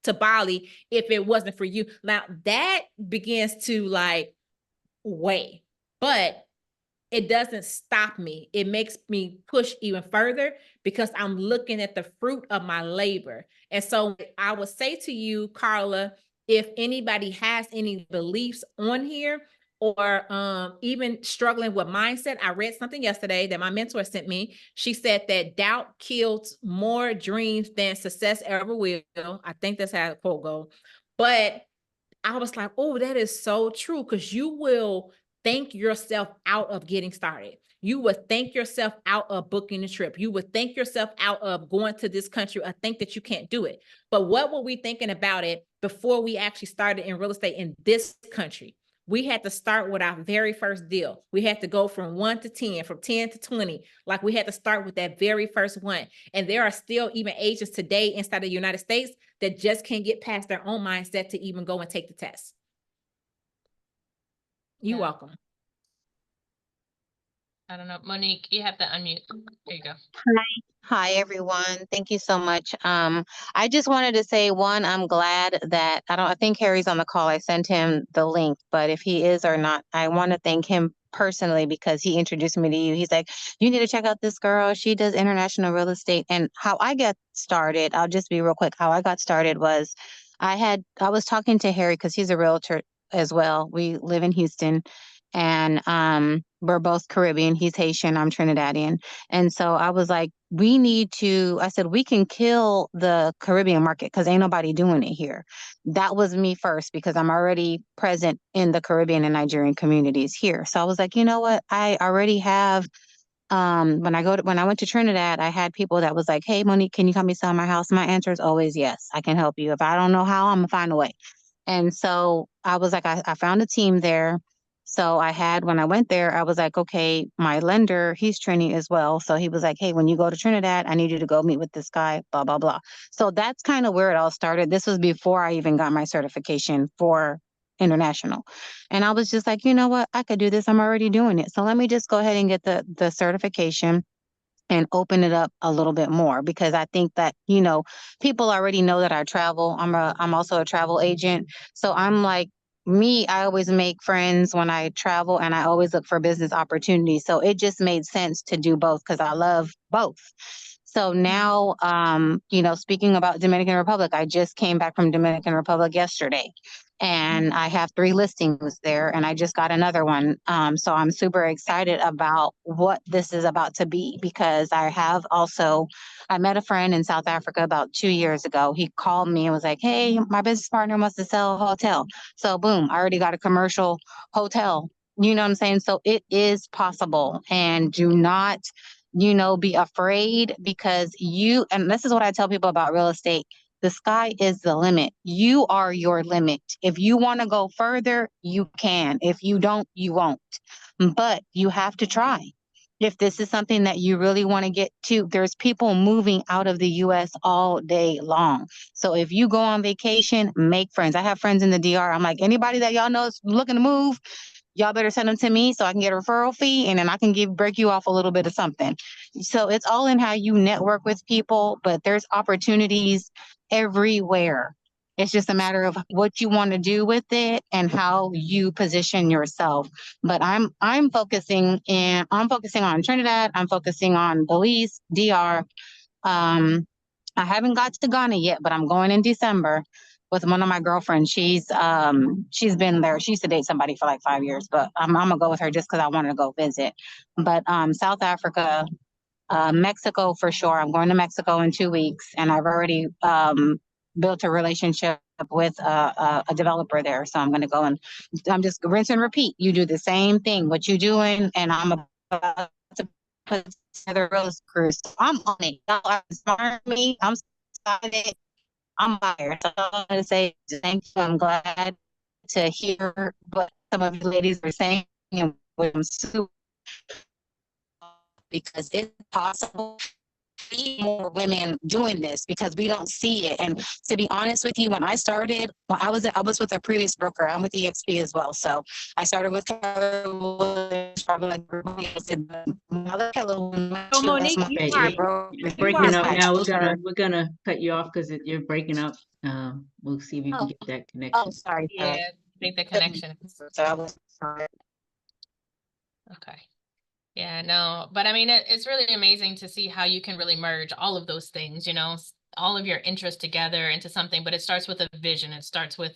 to Bali if it wasn't for you. Now that begins to like weigh, but it doesn't stop me. It makes me push even further because I'm looking at the fruit of my labor. And so I would say to you, Carla, if anybody has any beliefs on here or even struggling with mindset, I read something yesterday that my mentor sent me. She said that doubt kills more dreams than success ever will. I think that's how the quote goes. But I was like, oh, that is so true, because you will think yourself out of getting started. You would think yourself out of booking a trip. You would think yourself out of going to this country or think that you can't do it. But what were we thinking about it before we actually started in real estate in this country? We had to start with our very first deal. We had to go from 1 to 10, from 10 to 20. Like we had to start with that very first one. And there are still even agents today inside the United States that just can't get past their own mindset to even go and take the test. You're welcome. I don't know. Monique, you have to unmute. There you go. Hi. Hi, everyone. Thank you so much. I just wanted to say, one, I'm glad that I think Harry's on the call. I sent him the link, but if he is or not, I want to thank him personally because he introduced me to you. He's like, you need to check out this girl. She does international real estate. And how I got started, I'll just be real quick. How I got started was I was talking to Harry because he's a realtor as well. We live in Houston, and we're both Caribbean. He's Haitian, I'm Trinidadian. And so I was like, I said, we can kill the Caribbean market because ain't nobody doing it here. That was me first because I'm already present in the Caribbean and Nigerian communities here. So I was like, you know what? I already have when I went to Trinidad, I had people that was like, hey, Monique, can you come me sell my house? My answer is always yes, I can help you. If I don't know how, I'm gonna find a way. And so I was like, I found a team there. So when I went there, I was like, okay, my lender, he's Trini as well. So he was like, hey, when you go to Trinidad, I need you to go meet with this guy, blah, blah, blah. So that's kind of where it all started. This was before I even got my certification for international. And I was just like, you know what? I could do this. I'm already doing it. So let me just go ahead and get the certification and open it up a little bit more because I think that, people already know that I travel. I'm also a travel agent. So I'm like, I always make friends when I travel and I always look for business opportunities. So it just made sense to do both because I love both. So now, speaking about Dominican Republic, I just came back from Dominican Republic yesterday and I have 3 listings there and I just got another one. So I'm super excited about what this is about to be because I met a friend in South Africa about 2 years ago. He called me and was like, hey, my business partner wants to sell a hotel. So boom, I already got a commercial hotel. You know what I'm saying? So it is possible, and do not, be afraid because and this is what I tell people about real estate. The sky is the limit. You are your limit. If you want to go further, you can. If you don't, you won't. But you have to try. If this is something that you really want to get to, there's people moving out of the US all day long. So if you go on vacation, make friends. I have friends in the DR. I'm like, anybody that y'all know is looking to move, y'all better send them to me so I can get a referral fee and then I can break you off a little bit of something. So it's all in how you network with people, but there's opportunities everywhere. It's just a matter of what you want to do with it and how you position yourself. But I'm focusing on Trinidad, I'm focusing on Belize, DR. I haven't got to Ghana yet, but I'm going in December with one of my girlfriends. She's been there. She used to date somebody for like 5 years, but I'm gonna go with her just because I wanted to go visit. But South Africa, Mexico for sure. I'm going to Mexico in 2 weeks, and I've already built a relationship with a developer there. So I'm going to go and I'm just rinse and repeat. You do the same thing, what you doing, and I'm about to put together a real estate cruise. So I'm on it. Y'all are smart me. I'm excited. I'm fired. So I want to say thank you. I'm glad to hear what some of you ladies are saying, and what I'm super, because it's possible more women doing this because we don't see it. And to be honest with you, when I started, I was with a previous broker. I'm with EXP as well. So I started with probably like So Monique, Okay, you're breaking up now. We're gonna cut you off because you're breaking up. We'll see if you can get that connection. sorry. Yeah, I think the connection. So I was sorry. Okay. Yeah, no, but I mean, it's really amazing to see how you can really merge all of those things, all of your interests together into something, but it starts with a vision. It starts with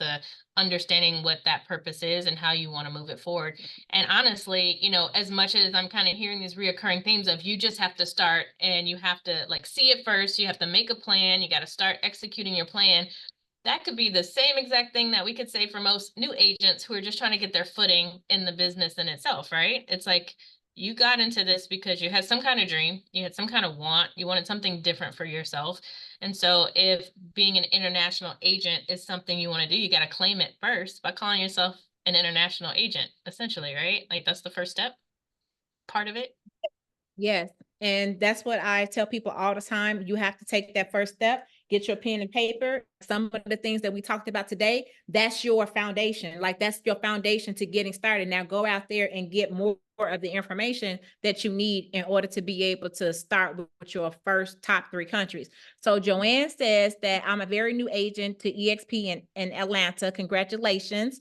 understanding what that purpose is and how you want to move it forward. And honestly, as much as I'm kind of hearing these reoccurring themes of you just have to start and you have to like see it first, you have to make a plan, you got to start executing your plan. That could be the same exact thing that we could say for most new agents who are just trying to get their footing in the business in itself, right? It's like, you got into this because you had some kind of dream, you had some kind of want, you wanted something different for yourself. And so if being an international agent is something you want to do, you got to claim it first by calling yourself an international agent, essentially, right? Like that's the first step, part of it. Yes. And that's what I tell people all the time. You have to take that first step, get your pen and paper. Some of the things that we talked about today, that's your foundation. Like that's your foundation to getting started. Now go out there and get more of the information that you need in order to be able to start with your first top 3 countries. So Joanne says that I'm a very new agent to EXP in Atlanta. Congratulations.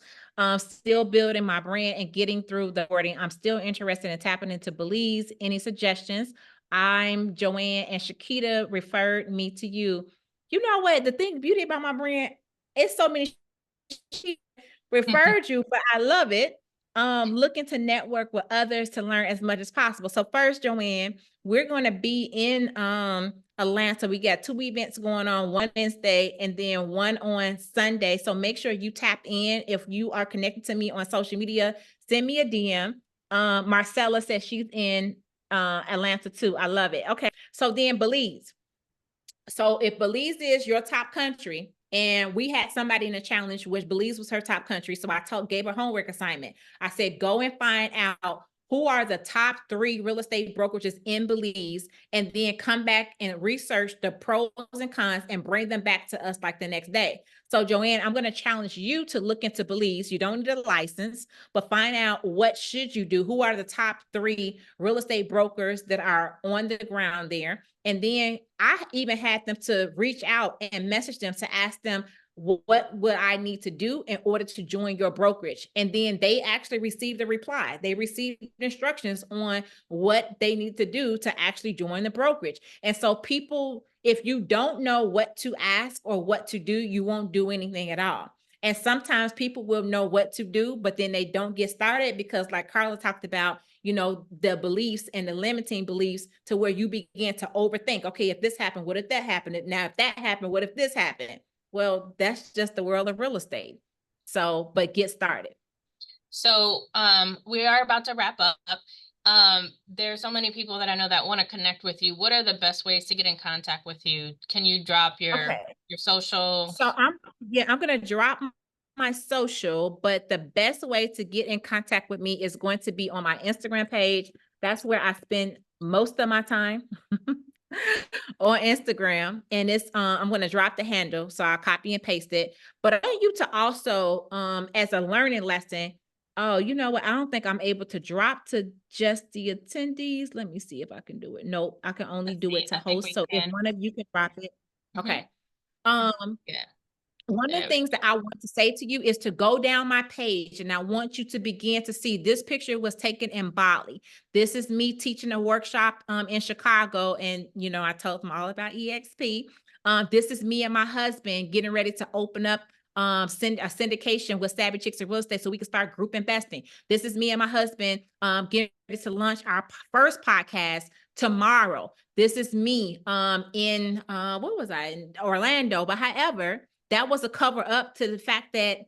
Still building my brand and getting through the boarding. I'm still interested in tapping into Belize. Any suggestions? I'm Joanne, and Shakita referred me to you. You know what? The beauty about my brand, it's so many. She referred you, but I love it. Looking to network with others to learn as much as possible. So first, Joanne, we're going to be in Atlanta. We got 2 events going on, one Wednesday and then one on Sunday. So make sure you tap in. If you are connected to me on social media, send me a DM. Marcella says she's in Atlanta too. I love it. Okay. So then Belize. So if Belize is your top country, and we had somebody in a challenge, which Belize was her top country. So I gave her homework assignment. I said, go and find out who are the top 3 real estate brokerages in Belize, and then come back and research the pros and cons and bring them back to us like the next day. So Joanne, I'm going to challenge you to look into Belize. You don't need a license, but find out what should you do. Who are the top 3 real estate brokers that are on the ground there? And then I even had them to reach out and message them to ask them, what would I need to do in order to join your brokerage? And then they actually received a reply. They received instructions on what they need to do to actually join the brokerage. And so people, if you don't know what to ask or what to do, you won't do anything at all. And sometimes people will know what to do, but then they don't get started because, like Carla talked about, the beliefs and the limiting beliefs to where you begin to overthink. Okay, if this happened, what if that happened? Now, if that happened, what if this happened? Well, that's just the world of real estate. So, but get started. So we are about to wrap up. There's so many people that I know that want to connect with you. What are the best ways to get in contact with you? Can you drop your social? So I'm going to drop my social, but the best way to get in contact with me is going to be on my Instagram page. That's where I spend most of my time on Instagram. And it's I'm going to drop the handle, so I'll copy and paste it. But I want you to also as a learning lesson. Oh, you know what? I don't think I'm able to drop to just the attendees. Let me see if I can do it. Nope, I can only do it to host. So if one of you can drop it. Okay. Yeah. One of the things that I want to say to you is to go down my page, and I want you to begin to see this picture was taken in Bali. This is me teaching a workshop in Chicago, and I told them all about EXP. This is me and my husband getting ready to open up send a syndication with Savvy Chicks in Real Estate so we can start group investing. This is me and my husband getting ready to launch our first podcast tomorrow. This is me in what was I in Orlando, but however, that was a cover up to the fact that,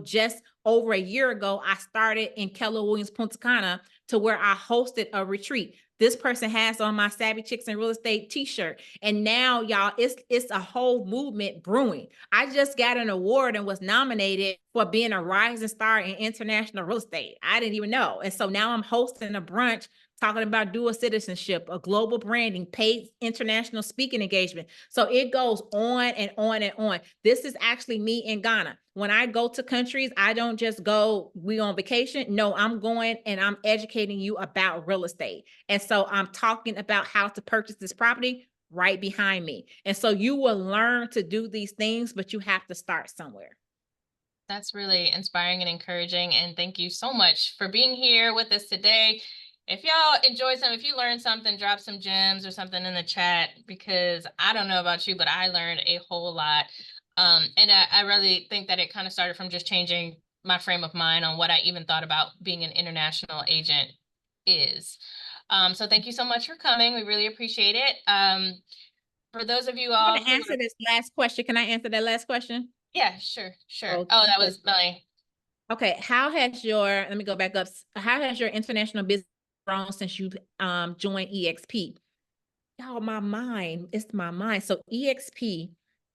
just over a year ago, I started in Keller Williams, Punta Cana, to where I hosted a retreat. This person has on my Savvy Chicks in Real Estate t-shirt. And now, y'all, it's a whole movement brewing. I just got an award and was nominated for being a rising star in international real estate. I didn't even know. And so now I'm hosting a brunch talking about dual citizenship, a global branding, paid international speaking engagement. So it goes on and on and on. This is actually me in Ghana. When I go to countries, I don't just go, we on vacation. No, I'm going and I'm educating you about real estate. And so I'm talking about how to purchase this property right behind me. And so you will learn to do these things, but you have to start somewhere. That's really inspiring and encouraging. And thank you so much for being here with us today. If y'all enjoyed if you learned something, drop some gems or something in the chat, because I don't know about you, but I learned a whole lot. And I really think that it kind of started from just changing my frame of mind on what I even thought about being an international agent is. So thank you so much for coming. We really appreciate it. For those of you all, I'm gonna answer this last question. Can I answer that last question? Yeah, sure. Oh, that was Melanie. Okay, let me go back up. How has your international business grown since you joined EXP? Y'all, it's my mind. So EXP,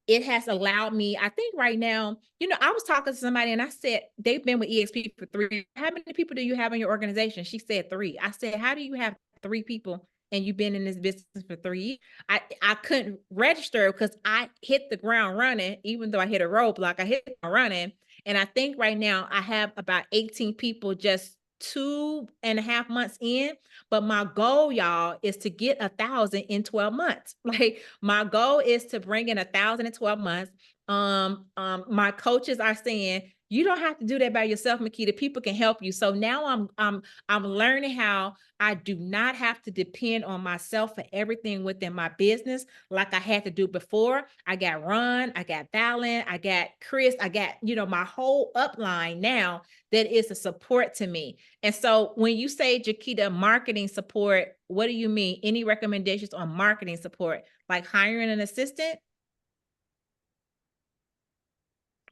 it has allowed me, I think right now, I was talking to somebody and I said, they've been with EXP for 3 years. How many people do you have in your organization? She said 3. I said, how do you have 3 people and you've been in this business for 3 years? I couldn't register because I hit the ground running, even though I hit a roadblock, I hit the ground running. And I think right now I have about 18 people just 2.5 months in, but my goal, y'all, is to get 1,000 in 12 months. Like my goal is to bring in 1,000 in 12 months. My coaches are saying, you don't have to do that by yourself, Makeda. People can help you. So now I'm learning how I do not have to depend on myself for everything within my business like I had to do before. I got Ron, I got Valen, I got Chris, I got, my whole upline now that is a support to me. And so when you say, Jaquita, marketing support, what do you mean? Any recommendations on marketing support, like hiring an assistant?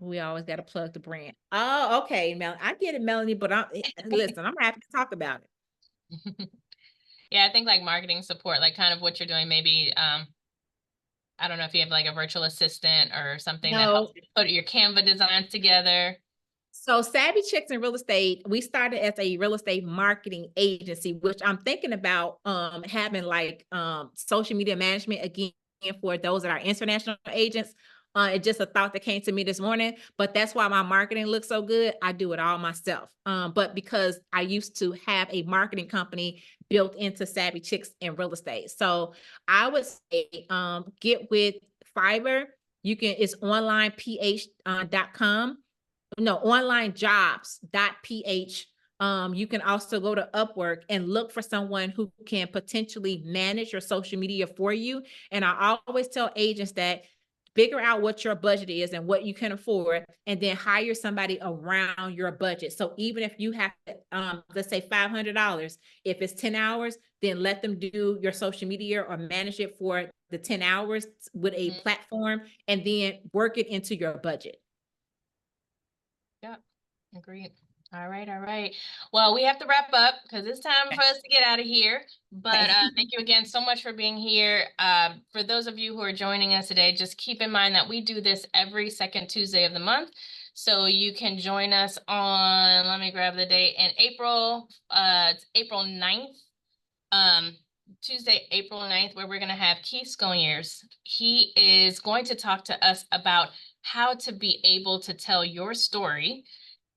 We always got to plug the brand. Oh, okay, Mel. I get it, Melanie, but listen, I'm happy to talk about it. Yeah, I think like marketing support, like kind of what you're doing, maybe, I don't know if you have like a virtual assistant or something that helps you put your Canva designs together. So Savvy Chicks in Real Estate, we started as a real estate marketing agency, which I'm thinking about having like social media management again for those that are international agents. It's just a thought that came to me this morning, but that's why my marketing looks so good. I do it all myself. But because I used to have a marketing company built into Savvy Chicks in Real Estate. So I would say get with Fiverr. It's onlineph.com. No, onlinejobs.ph. You can also go to Upwork and look for someone who can potentially manage your social media for you. And I always tell agents that figure out what your budget is and what you can afford, and then hire somebody around your budget. So even if you have, let's say $500, if it's 10 hours, then let them do your social media or manage it for the 10 hours with a platform, and then work it into your budget. Yeah, agreed. All right, all right. Well, we have to wrap up because it's time for us to get out of here. But thank you again so much for being here. For those of you who are joining us today, just keep in mind that we do this every second Tuesday of the month. So you can join us on, let me grab the date, in April, it's April 9th. Tuesday, April 9th, where we're going to have Keith Sconiers. He is going to talk to us about how to be able to tell your story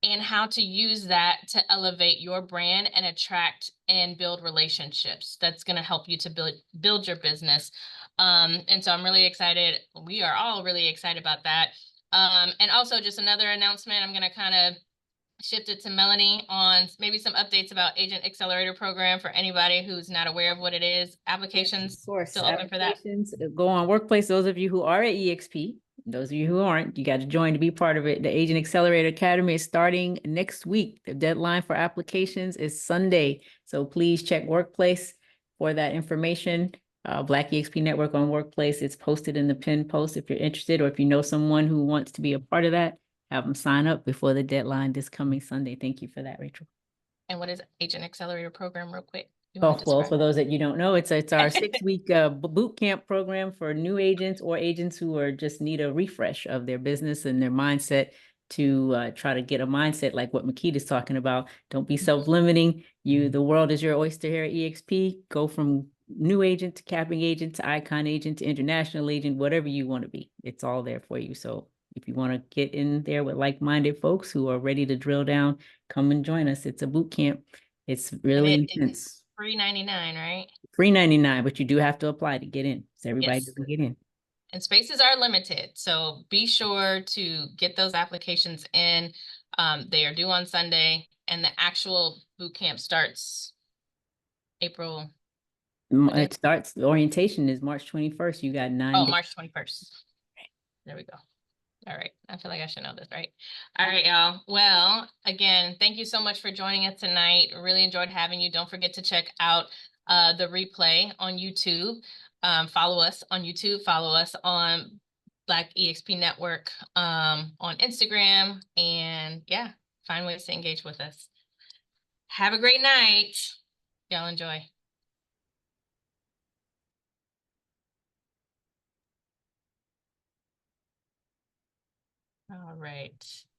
and how to use that to elevate your brand and attract and build relationships. That's going to help you to build your business. And so I'm really excited. We are all really excited about that. And also just another announcement, I'm going to kind of shift it to Melanie on maybe some updates about Agent Accelerator Program for anybody who's not aware of what it is. Applications, yes, of course, still open for that. Go on Workplace. Those of you who are at EXP, those of you who aren't, you got to join to be part of it. The Agent Accelerator Academy is starting next week. The deadline for applications is Sunday. So please check Workplace for that information. Black EXP Network on Workplace. It's posted in the pinned post if you're interested, or if you know someone who wants to be a part of that, have them sign up before the deadline this coming Sunday. Thank you for that, Rachel. And what is Agent Accelerator Program real quick? Oh, well, for those that you don't know, it's our 6-week boot camp program for new agents or agents who are just need a refresh of their business and their mindset to try to get a mindset like what Makeda is talking about. Don't be self-limiting. The world is your oyster here at EXP. Go from new agent to capping agent to icon agent to international agent, whatever you want to be. It's all there for you. So if you want to get in there with like-minded folks who are ready to drill down, come and join us. It's a boot camp. It's really intense. Free 99, right? Free 99, but you do have to apply to get in. So everybody doesn't get in. And spaces are limited. So be sure to get those applications in. They are due on Sunday, and the actual boot camp starts April. It starts, the orientation is March 21st. You got 9 days. March 21st. There we go. All right. I feel like I should know this, right? All right, y'all. Well, again, thank you so much for joining us tonight. Really enjoyed having you. Don't forget to check out the replay on YouTube. Follow us on YouTube. Follow us on Black EXP Network on Instagram. And yeah, find ways to engage with us. Have a great night. Y'all enjoy. All right.